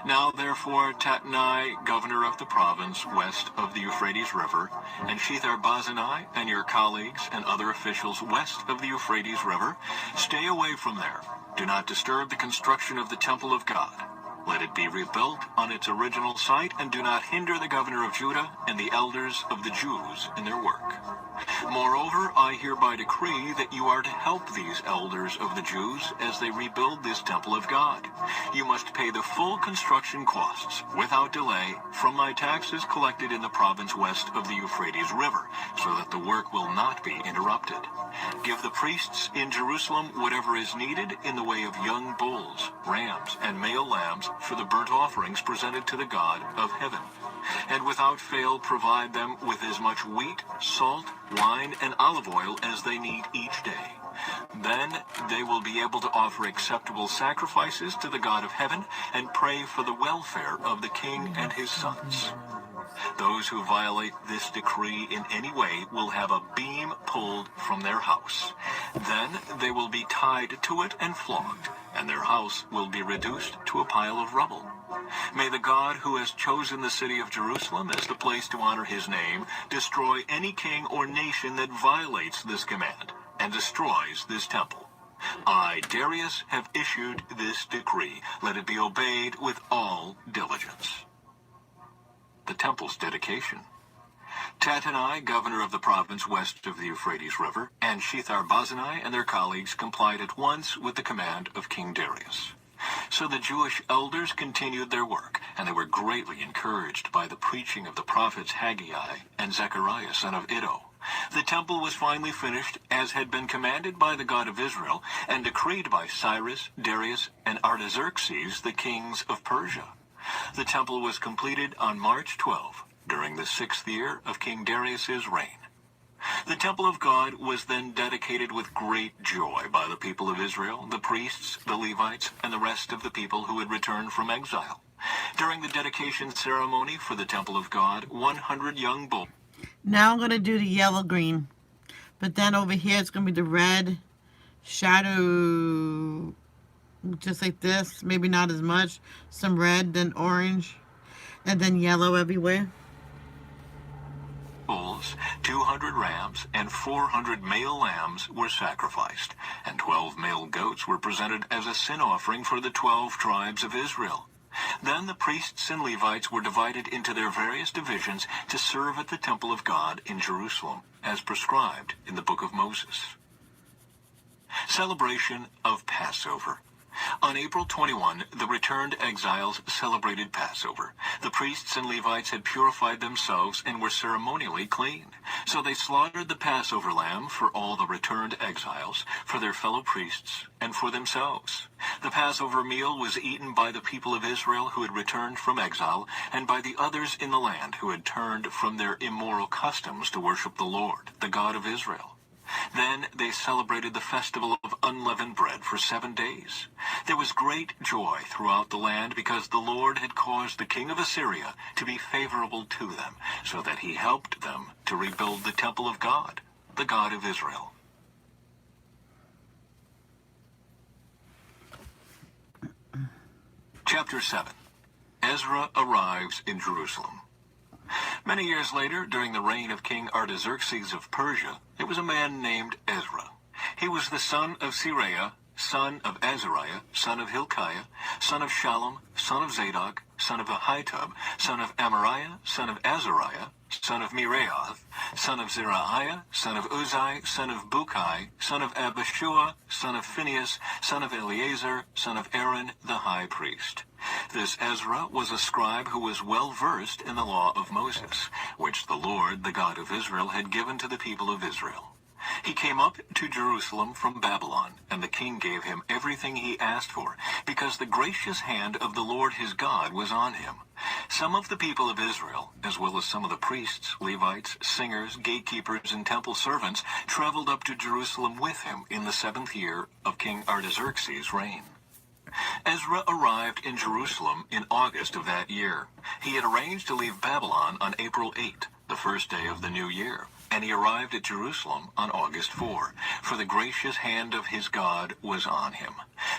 Now therefore Tatnai, governor of the province west of the Euphrates River, and Shethar-Bozenai and your colleagues and other officials west of the Euphrates River, stay away from there. Do not disturb the construction of the temple of God. Let it be rebuilt on its original site, and do not hinder the governor of Judah and the elders of the Jews in their work. Moreover, I hereby decree that you are to help these elders of the Jews as they rebuild this temple of God. You must pay the full construction costs, without delay, from my taxes collected in the province west of the Euphrates River, so that the work will not be interrupted. Give the priests in Jerusalem whatever is needed in the way of young bulls, rams, and male lambs for the burnt offerings presented to the God of heaven. And without fail provide them with as much wheat, salt, wine, and olive oil as they need each day. Then they will be able to offer acceptable sacrifices to the God of heaven and pray for the welfare of the king and his sons. Those who violate this decree in any way will have a beam pulled from their house. Then they will be tied to it and flogged, and their house will be reduced to a pile of rubble. May the God who has chosen the city of Jerusalem as the place to honor his name destroy any king or nation that violates this command and destroys this temple. I, Darius, have issued this decree. Let it be obeyed with all diligence. The temple's dedication. Tatnai, governor of the province west of the Euphrates River, and Shethar-Bozenai and their colleagues complied at once with the command of King Darius. So the Jewish elders continued their work, and they were greatly encouraged by the preaching of the prophets Haggai and Zechariah, son of Iddo. The temple was finally finished as had been commanded by the God of Israel and decreed by Cyrus, Darius, and Artaxerxes, the kings of Persia. The temple was completed on March 12, during the 6th year of King Darius's reign. The temple of God was then dedicated with great joy by the people of Israel, the priests, the Levites, and the rest of the people who had returned from exile. During the dedication ceremony for the temple of God, 100 young bulls. Now I'm going to do the yellow green. But then over here it's going to be the red shadow, just like this. Maybe not as much. Some red, then orange, and then yellow everywhere. Bulls, 200 rams, and 400 male lambs were sacrificed, and 12 male goats were presented as a sin offering for the 12 tribes of Israel. Then the priests and Levites were divided into their various divisions to serve at the temple of God in Jerusalem, as prescribed in the book of Moses. Celebration of Passover. On April 21, the returned exiles celebrated Passover. The priests and Levites had purified themselves and were ceremonially clean. So they slaughtered the Passover lamb for all the returned exiles, for their fellow priests, and for themselves. The Passover meal was eaten by the people of Israel who had returned from exile, and by the others in the land who had turned from their immoral customs to worship the Lord, the God of Israel. Then they celebrated the festival of unleavened bread for 7 days. There was great joy throughout the land because the Lord had caused the king of Assyria to be favorable to them, so that he helped them to rebuild the temple of God, the God of Israel. Chapter 7. Ezra arrives in Jerusalem. Many years later, during the reign of King Artaxerxes of Persia, there was a man named Ezra. He was the son of Seraiah, son of Azariah, son of Hilkiah, son of Shallum, son of Zadok, son of Ahitub, son of Amariah, son of Azariah, son of Miraioth, son of Zerahiah, son of Uzai, son of Bukai, son of Abishua, son of Phinehas, son of Eleazar, son of Aaron, the high priest. This Ezra was a scribe who was well versed in the law of Moses, which the Lord, the God of Israel, had given to the people of Israel. He came up to Jerusalem from Babylon, and the king gave him everything he asked for, because the gracious hand of the Lord his God was on him. Some of the people of Israel, as well as some of the priests, Levites, singers, gatekeepers, and temple servants, traveled up to Jerusalem with him in the 7th year of King Artaxerxes' reign. Ezra arrived in Jerusalem in August of that year. He had arranged to leave Babylon on April 8, the first day of the new year, and he arrived at Jerusalem on August 4, for the gracious hand of his God was on him.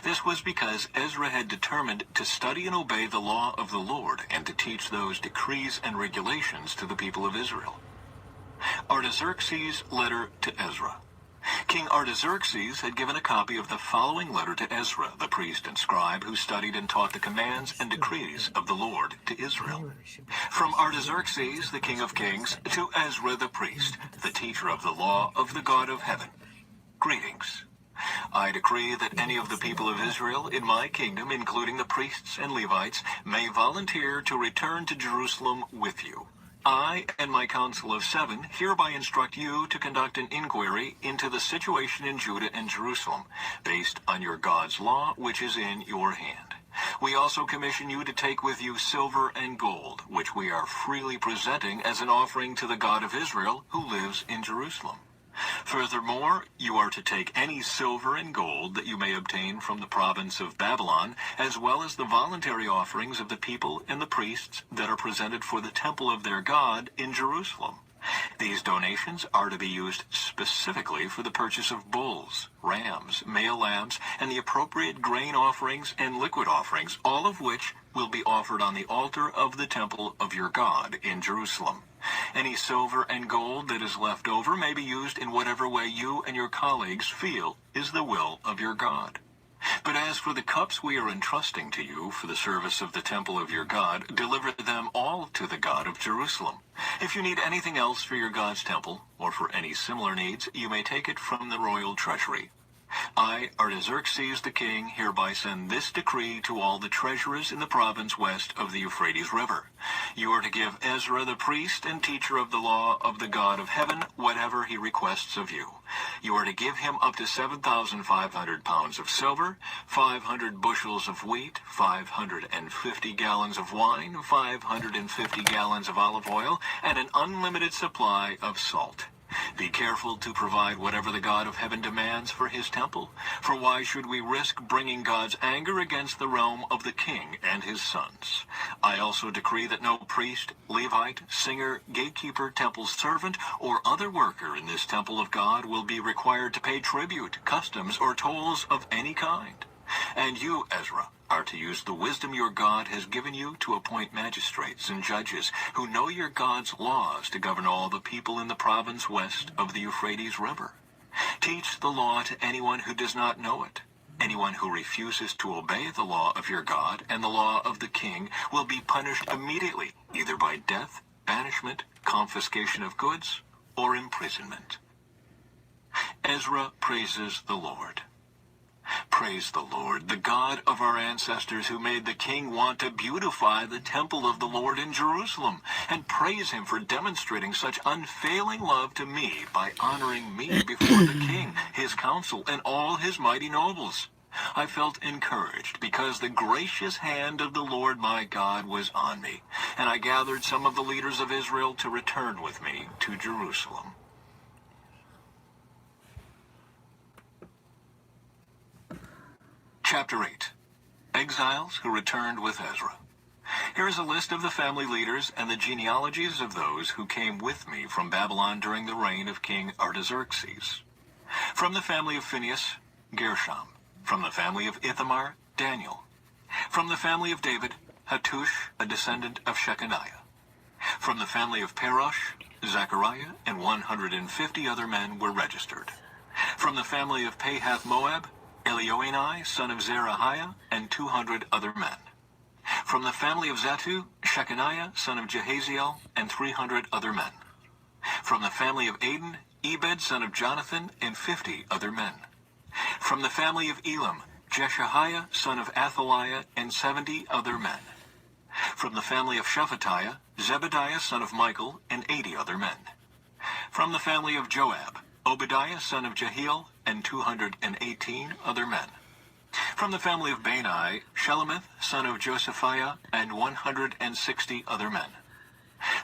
This was because Ezra had determined to study and obey the law of the Lord and to teach those decrees and regulations to the people of Israel. Artaxerxes' letter to Ezra. King Artaxerxes had given a copy of the following letter to Ezra, the priest and scribe, who studied and taught the commands and decrees of the Lord to Israel. From Artaxerxes, the king of kings, to Ezra the priest, the teacher of the law of the God of heaven. Greetings. I decree that any of the people of Israel in my kingdom, including the priests and Levites, may volunteer to return to Jerusalem with you. I and my council of 7 hereby instruct you to conduct an inquiry into the situation in Judah and Jerusalem, based on your God's law, which is in your hand. We also commission you to take with you silver and gold, which we are freely presenting as an offering to the God of Israel, who lives in Jerusalem. Furthermore, you are to take any silver and gold that you may obtain from the province of Babylon, as well as the voluntary offerings of the people and the priests that are presented for the temple of their God in Jerusalem. These donations are to be used specifically for the purchase of bulls, rams, male lambs, and the appropriate grain offerings and liquid offerings, all of which will be offered on the altar of the temple of your God in Jerusalem. Any silver and gold that is left over may be used in whatever way you and your colleagues feel is the will of your God. But as for the cups we are entrusting to you for the service of the temple of your God, deliver them all to the God of Jerusalem. If you need anything else for your God's temple, or for any similar needs, you may take it from the royal treasury. I, Artaxerxes the king, hereby send this decree to all the treasurers in the province west of the Euphrates River. You are to give Ezra the priest and teacher of the law of the God of heaven whatever he requests of you. You are to give him up to 7,500 pounds of silver, 500 bushels of wheat, 550 gallons of wine, 550 gallons of olive oil, and an unlimited supply of salt. Be careful to provide whatever the God of heaven demands for his temple, for why should we risk bringing God's anger against the realm of the king and his sons? I also decree that no priest, Levite, singer, gatekeeper, temple servant, or other worker in this temple of God will be required to pay tribute, customs, or tolls of any kind. And you, Ezra, are to use the wisdom your God has given you to appoint magistrates and judges who know your God's laws to govern all the people in the province west of the Euphrates River. Teach the law to anyone who does not know it. Anyone who refuses to obey the law of your God and the law of the king will be punished immediately, either by death, banishment, confiscation of goods, or imprisonment. Ezra praises the Lord. Praise the Lord, the God of our ancestors, who made the king want to beautify the temple of the Lord in Jerusalem, and praise him for demonstrating such unfailing love to me by honoring me before the king, his council, and all his mighty nobles. I felt encouraged because the gracious hand of the Lord my God was on me, and I gathered some of the leaders of Israel to return with me to Jerusalem. Chapter 8. Exiles who returned with Ezra. Here is a list of the family leaders and the genealogies of those who came with me from Babylon during the reign of King Artaxerxes. From the family of Phinehas, Gershom. From the family of Ithamar, Daniel. From the family of David, Hattush, a descendant of Shechaniah. From the family of Parosh, Zechariah and 150 other men were registered. From the family of Pahath-Moab, Elioenai, son of Zerahiah, and 200 other men. From the family of Zattu, Shechaniah, son of Jehaziel, and 300 other men. From the family of Aden, Ebed, son of Jonathan, and 50 other men. From the family of Elam, Jeshahiah, son of Athaliah, and 70 other men. From the family of Shephatiah, Zebediah, son of Michael, and 80 other men. From the family of Joab, Obadiah, son of Jehiel, and 218 other men. From the family of Bani, Shelemith, son of Josephiah, and 160 other men.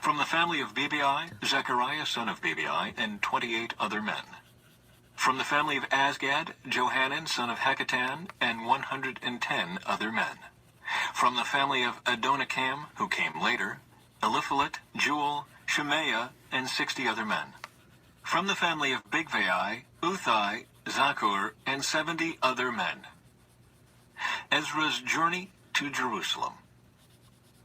From the family of Bebai, Zechariah, son of Bebai, and 28 other men. From the family of Azgad, Johanan, son of Hekatan, and 110 other men. From the family of Adonikam, who came later, Eliphalet, Jewel, Shemaiah, and 60 other men. From the family of Bigvai, Uthai, Zakur, and 70 other men. Ezra's journey to Jerusalem.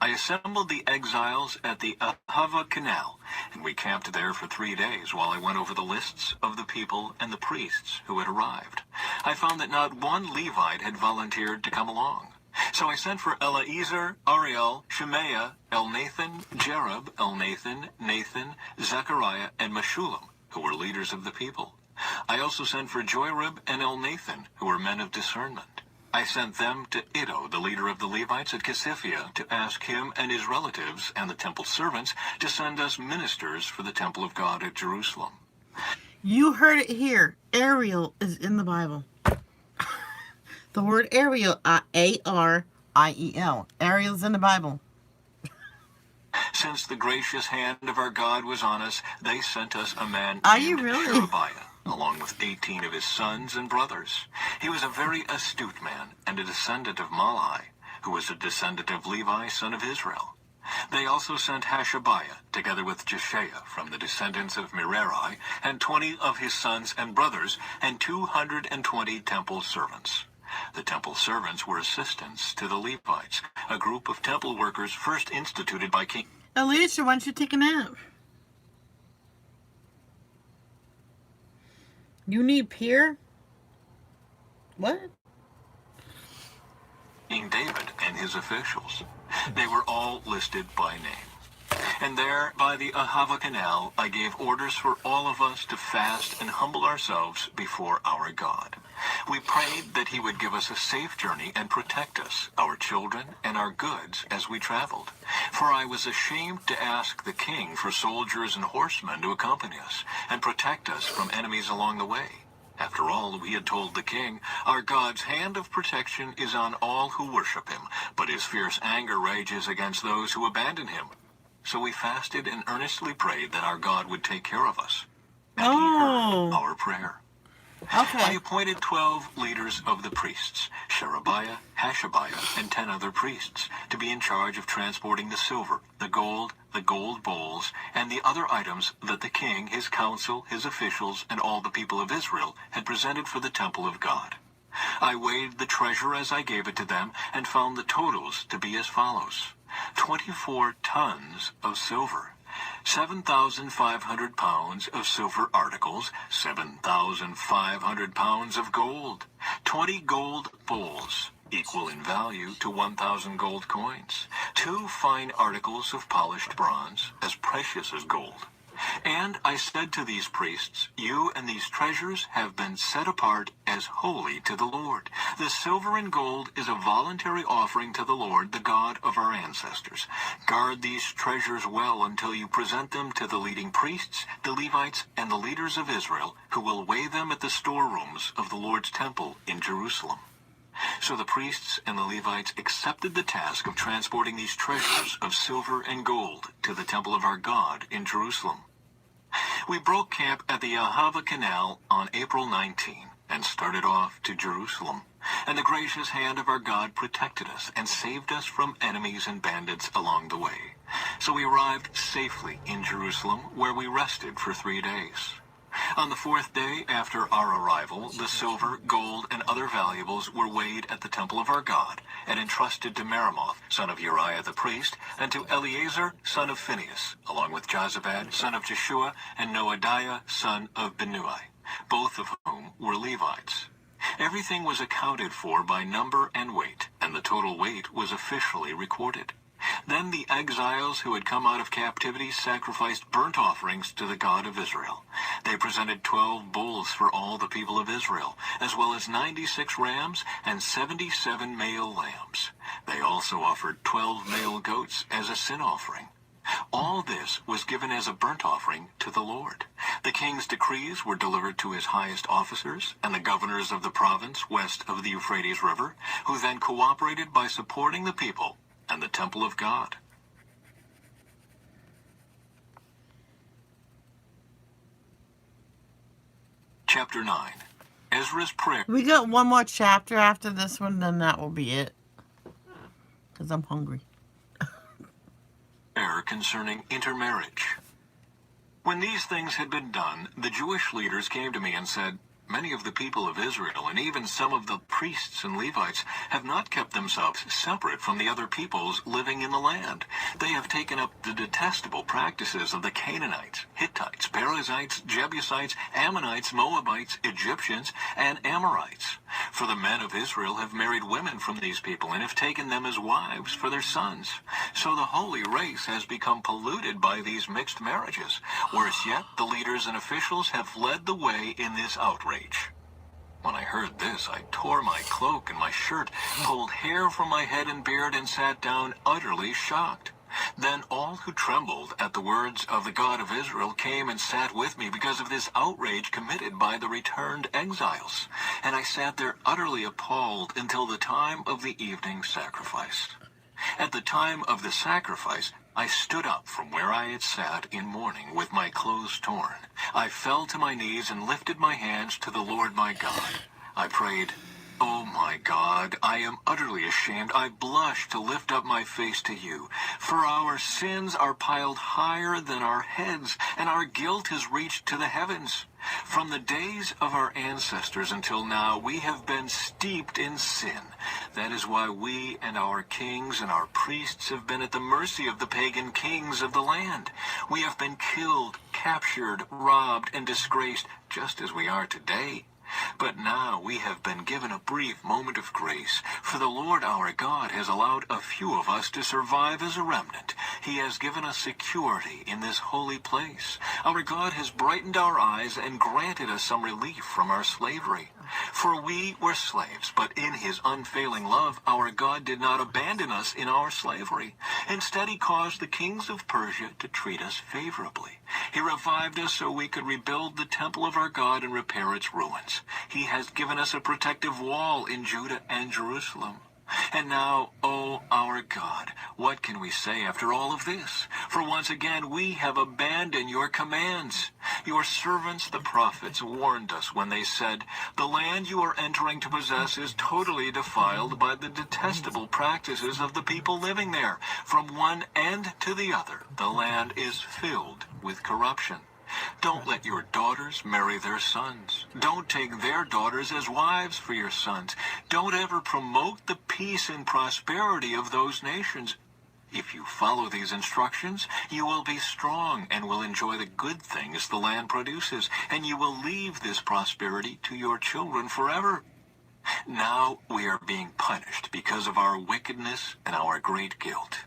I assembled the exiles at the Ahava Canal, and we camped there for 3 days while I went over the lists of the people and the priests who had arrived. I found that not one Levite had volunteered to come along. So I sent for Eleazar, Ariel, Shemaiah, Elnathan, Jerub, Elnathan, Nathan, Zechariah, and Meshullam, who were leaders of the people. I also sent for Joirib and Elnathan, who were men of discernment. I sent them to Iddo, the leader of the Levites at Casiphia, to ask him and his relatives and the temple servants to send us ministers for the temple of God at Jerusalem. You heard it here. Ariel is in the Bible. The word Ariel, A-R-I-E-L. Ariel's in the Bible. Since the gracious hand of our God was on us, they sent us a man Are you named really? Sherebiah, along with 18 of his sons and brothers. He was a very astute man and a descendant of Malai, who was a descendant of Levi, son of Israel. They also sent Hashabiah, together with Jeshaiah, from the descendants of Merari, and 20 of his sons and brothers, and 220 temple servants. The temple servants were assistants to the Levites, a group of temple workers first instituted by King Alicia, why don't you take a nap? You need Pierre? What? King David and his officials. They were all listed by name. And there, by the Ahava Canal, I gave orders for all of us to fast and humble ourselves before our God. We prayed that he would give us a safe journey and protect us, our children, and our goods as we traveled. For I was ashamed to ask the king for soldiers and horsemen to accompany us and protect us from enemies along the way. After all, we had told the king, our God's hand of protection is on all who worship him, but his fierce anger rages against those who abandon him. So we fasted and earnestly prayed that our God would take care of us. And he heard our prayer. I Okay. appointed 12 leaders of the priests, Sherebiah, Hashabiah, and 10 other priests, to be in charge of transporting the silver, the gold bowls, and the other items that the king, his council, his officials, and all the people of Israel had presented for the temple of God. I weighed the treasure as I gave it to them and found the totals to be as follows: 24 tons of silver, 7,500 pounds of silver articles, 7,500 pounds of gold, 20 gold bowls, equal in value to 1,000 gold coins, 2 fine articles of polished bronze, as precious as gold. And I said to these priests, you and these treasures have been set apart as holy to the Lord. The silver and gold is a voluntary offering to the Lord, the God of our ancestors. Guard these treasures well until you present them to the leading priests, the Levites, and the leaders of Israel, who will weigh them at the storerooms of the Lord's temple in Jerusalem. So the priests and the Levites accepted the task of transporting these treasures of silver and gold to the temple of our God in Jerusalem. We broke camp at the Ahava Canal on April 19 and started off to Jerusalem. And the gracious hand of our God protected us and saved us from enemies and bandits along the way. So we arrived safely in Jerusalem, where we rested for 3 days. On the 4th day after our arrival, the silver, gold, and other valuables were weighed at the temple of our God and entrusted to Meremoth, son of Uriah the priest, and to Eleazar, son of Phinehas, along with Jozabad, son of Jeshua, and Noadiah, son of Binnui, both of whom were Levites. Everything was accounted for by number and weight, and the total weight was officially recorded. Then the exiles who had come out of captivity sacrificed burnt offerings to the God of Israel. They presented 12 bulls for all the people of Israel, as well as 96 rams and 77 male lambs. They also offered 12 male goats as a sin offering. All this was given as a burnt offering to the Lord. The king's decrees were delivered to his highest officers and the governors of the province west of the Euphrates River, who then cooperated by supporting the people and the temple of God. Chapter 9. Ezra's prayer. We got one more chapter after this one, then that will be it. Because I'm hungry. Concerning intermarriage. When these things had been done, the Jewish leaders came to me and said, "Many of the people of Israel, and even some of the priests and Levites, have not kept themselves separate from the other peoples living in the land. They have taken up the detestable practices of the Canaanites, Hittites, Perizzites, Jebusites, Ammonites, Moabites, Egyptians, and Amorites. For the men of Israel have married women from these people and have taken them as wives for their sons. So the holy race has become polluted by these mixed marriages. Worse yet, the leaders and officials have led the way in this outrage." When I heard this, I tore my cloak and my shirt, pulled hair from my head and beard, and sat down utterly shocked. Then all who trembled at the words of the God of Israel came and sat with me because of this outrage committed by the returned exiles. And I sat there utterly appalled until the time of the evening sacrifice. At the time of the sacrifice, I stood up from where I had sat in mourning with my clothes torn. I fell to my knees and lifted my hands to the Lord my God. I prayed, "Oh my God, I am utterly ashamed. I blush to lift up my face to you. For our sins are piled higher than our heads, and our guilt has reached to the heavens. From the days of our ancestors until now, we have been steeped in sin. That is why we and our kings and our priests have been at the mercy of the pagan kings of the land. We have been killed, captured, robbed, and disgraced, just as we are today. But now we have been given a brief moment of grace, for the Lord our God has allowed a few of us to survive as a remnant. He has given us security in this holy place. Our God has brightened our eyes and granted us some relief from our slavery. For we were slaves, but in his unfailing love, our God did not abandon us in our slavery. Instead, he caused the kings of Persia to treat us favorably. He revived us so we could rebuild the temple of our God and repair its ruins. He has given us a protective wall in Judah and Jerusalem. And now, O our God, what can we say after all of this? For once again we have abandoned your commands. Your servants, the prophets, warned us when they said, "The land you are entering to possess is totally defiled by the detestable practices of the people living there. From one end to the other, the land is filled with corruption. Don't let your daughters marry their sons. Don't take their daughters as wives for your sons. Don't ever promote the peace and prosperity of those nations. If you follow these instructions, you will be strong and will enjoy the good things the land produces, and you will leave this prosperity to your children forever." Now we are being punished because of our wickedness and our great guilt.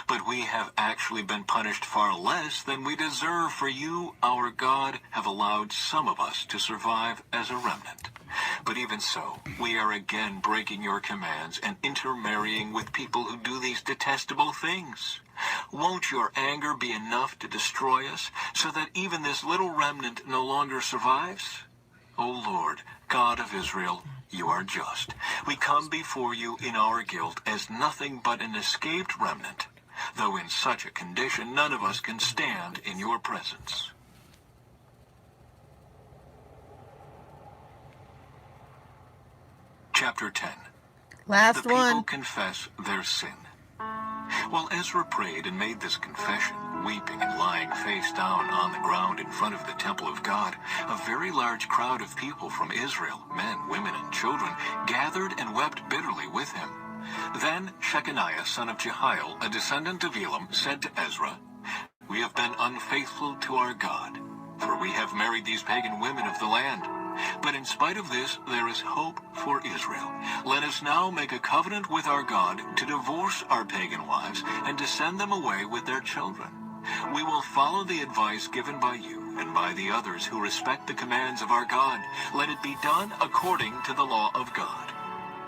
But we have actually been punished far less than we deserve, for you, our God, have allowed some of us to survive as a remnant. But even so, we are again breaking your commands and intermarrying with people who do these detestable things. Won't your anger be enough to destroy us, so that even this little remnant no longer survives? O Lord, God of Israel, you are just. We come before you in our guilt as nothing but an escaped remnant, though in such a condition none of us can stand in your presence. Chapter 10. Last The people one. confess their sin. While Ezra prayed and made this confession, weeping and lying face down on the ground in front of the temple of God, a very large crowd of people from Israel, men, women, and children, gathered and wept bitterly with him. Then Shechaniah, son of Jehiel, a descendant of Elam, said to Ezra, "We have been unfaithful to our God, for we have married these pagan women of the land. But in spite of this, there is hope for Israel. Let us now make a covenant with our God to divorce our pagan wives and to send them away with their children. We will follow the advice given by you and by the others who respect the commands of our God. Let it be done according to the law of God.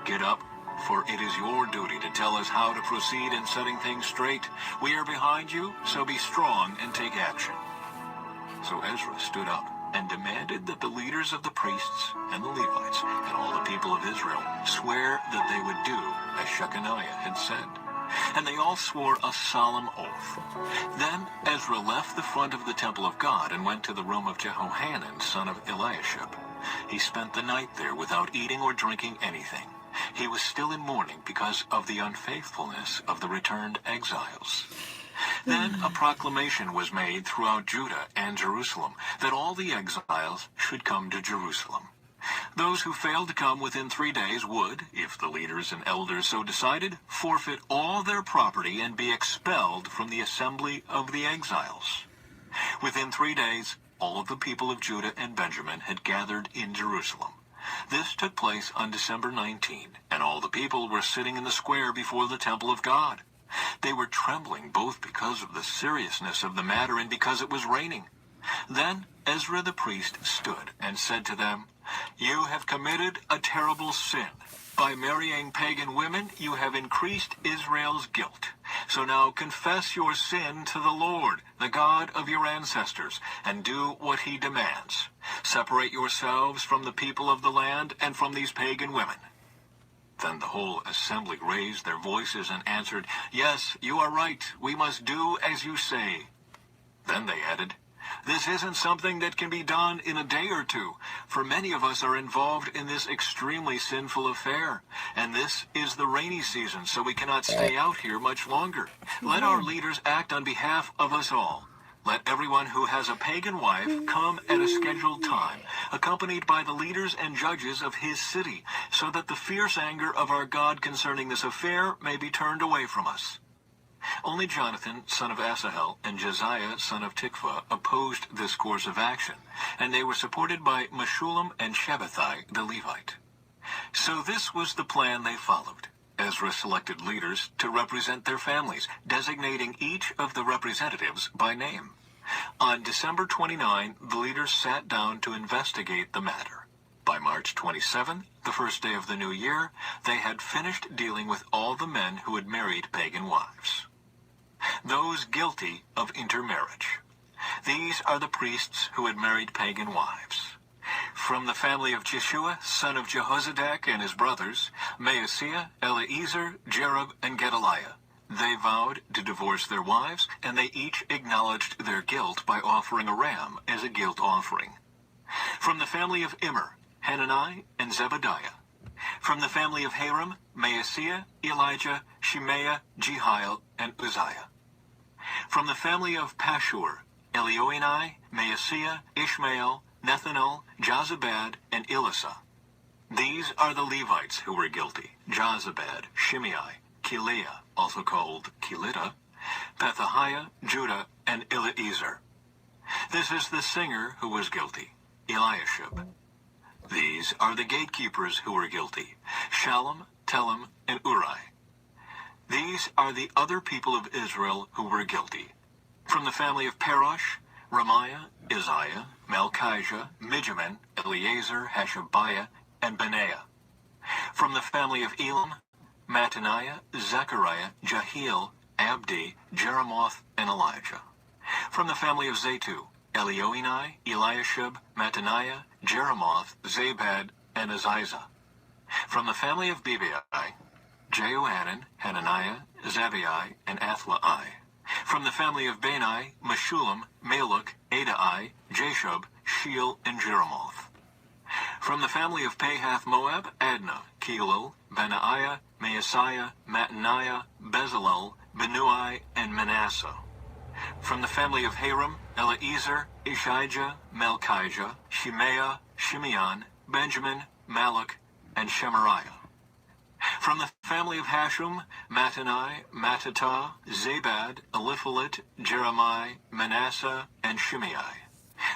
Get up, for it is your duty to tell us how to proceed in setting things straight. We are behind you, so be strong and take action." So Ezra stood up and demanded that the leaders of the priests and the Levites and all the people of Israel swear that they would do as Shechaniah had said. And they all swore a solemn oath. Then Ezra left the front of the temple of God and went to the room of Jehohanan, son of Eliashib. He spent the night there without eating or drinking anything. He was still in mourning because of the unfaithfulness of the returned exiles. Then a proclamation was made throughout Judah and Jerusalem that all the exiles should come to Jerusalem. Those who failed to come within 3 days would, if the leaders and elders so decided, forfeit all their property and be expelled from the assembly of the exiles. Within 3 days, all of the people of Judah and Benjamin had gathered in Jerusalem. This took place on December 19, and all the people were sitting in the square before the temple of God. They were trembling both because of the seriousness of the matter and because it was raining. Then Ezra the priest stood and said to them, "You have committed a terrible sin. By marrying pagan women, you have increased Israel's guilt. So now confess your sin to the Lord, the God of your ancestors, and do what he demands. Separate yourselves from the people of the land and from these pagan women." Then the whole assembly raised their voices and answered, "Yes, you are right. We must do as you say." Then they added, "This isn't something that can be done in a day or two, for many of us are involved in this extremely sinful affair. And this is the rainy season, so we cannot stay out here much longer. Let our leaders act on behalf of us all. Let everyone who has a pagan wife come at a scheduled time, accompanied by the leaders and judges of his city, so that the fierce anger of our God concerning this affair may be turned away from us." Only Jonathan, son of Asahel, and Josiah, son of Tikvah, opposed this course of action, and they were supported by Meshullam and Shabbathai the Levite. So this was the plan they followed. Ezra selected leaders to represent their families, designating each of the representatives by name. On December 29, the leaders sat down to investigate the matter. By March 27, the first day of the new year, they had finished dealing with all the men who had married pagan wives. Those guilty of intermarriage. These are the priests who had married pagan wives. From the family of Jeshua, son of Jehozadak, and his brothers, Maaseiah, Eleazar, Jerub, and Gedaliah. They vowed to divorce their wives, and they each acknowledged their guilt by offering a ram as a guilt offering. From the family of Immer, Hanani, and Zebadiah. From the family of Haram, Maaseiah, Elijah, Shemaiah, Jehiel, and Uzziah. From the family of Pashur, Elioenai, Maaseiah, Ishmael, Nethanel, Jozabad, and Elisah. These are the Levites who were guilty: Jozabad, Shimei, Keleah, also called Kelita, Pethahiah, Judah, and Eleazar. This is the singer who was guilty: Eliashib. These are the gatekeepers who were guilty: Shallum, Telem, and Uri. These are the other people of Israel who were guilty: from the family of Parosh, Ramiah, Isaiah, Malchijah, Mijamin, Eleazar, Hashabiah, and Benaiah. From the family of Elam, Mattaniah, Zechariah, Jehiel, Abdi, Jeremoth, and Elijah. From the family of Zatu, Elioenai, Eliashib, Mattaniah, Jeremoth, Zabad, and Aziza. From the family of Bebai, Jehohanan, Hananiah, Zabai, and Athlai. From the family of Bani, Meshullam, Maluk, Adai, Jashub, Sheel, and Jeremoth. From the family of Pahath Moab, Adnah, Kelal, Benaiah, Maaseiah, Mattaniah, Bezalel, Benui, and Manasseh. From the family of Haram, Eleazar, Ishijah, Malchijah, Shemaiah, Shimeon, Benjamin, Maluk, and Shemariah. From the family of Hashum, Mattanai, Mattatah, Zabad, Eliphalet, Jeremiah, Manasseh, and Shimei.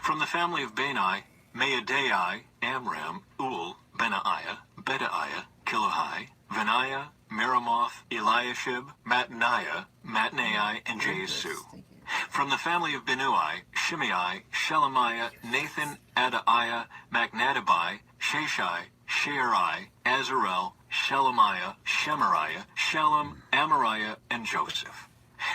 From the family of Bani, Maadai, Amram, Ul, Benaiah, Bedaiah, Kilohai, Vaniah, Meremoth, Eliashib, Mattaniah, Mattanai, and Jesu. From the family of Benui, Shimei, Shelemiah, Nathan, Adaiah, Macnadabai, Sheshai, Shearai, Azarel, Shelemiah, Shemariah, Shalom, Amariah, and Joseph.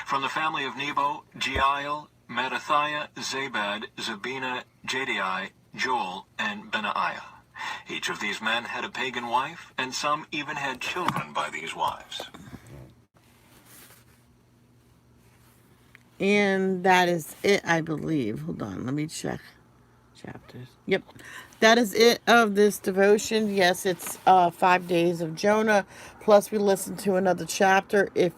From the family of Nebo, Jeiel, Mattathiah, Zabad, Zabina, Jediai, Joel, and Benaiah. Each of these men had a pagan wife, and some even had children by these wives. And that is it, I believe. Hold on, let me check chapters. Yep, that is it of this devotion. Yes, it's 5 days of Jonah, plus we listen to another chapter if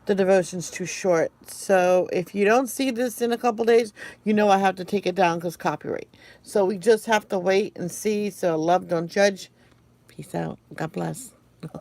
the devotion's too short. So if you don't see this in a couple days, you know I have to take it down because copyright. So we just have to wait and see. So love, don't judge. Peace out. God bless.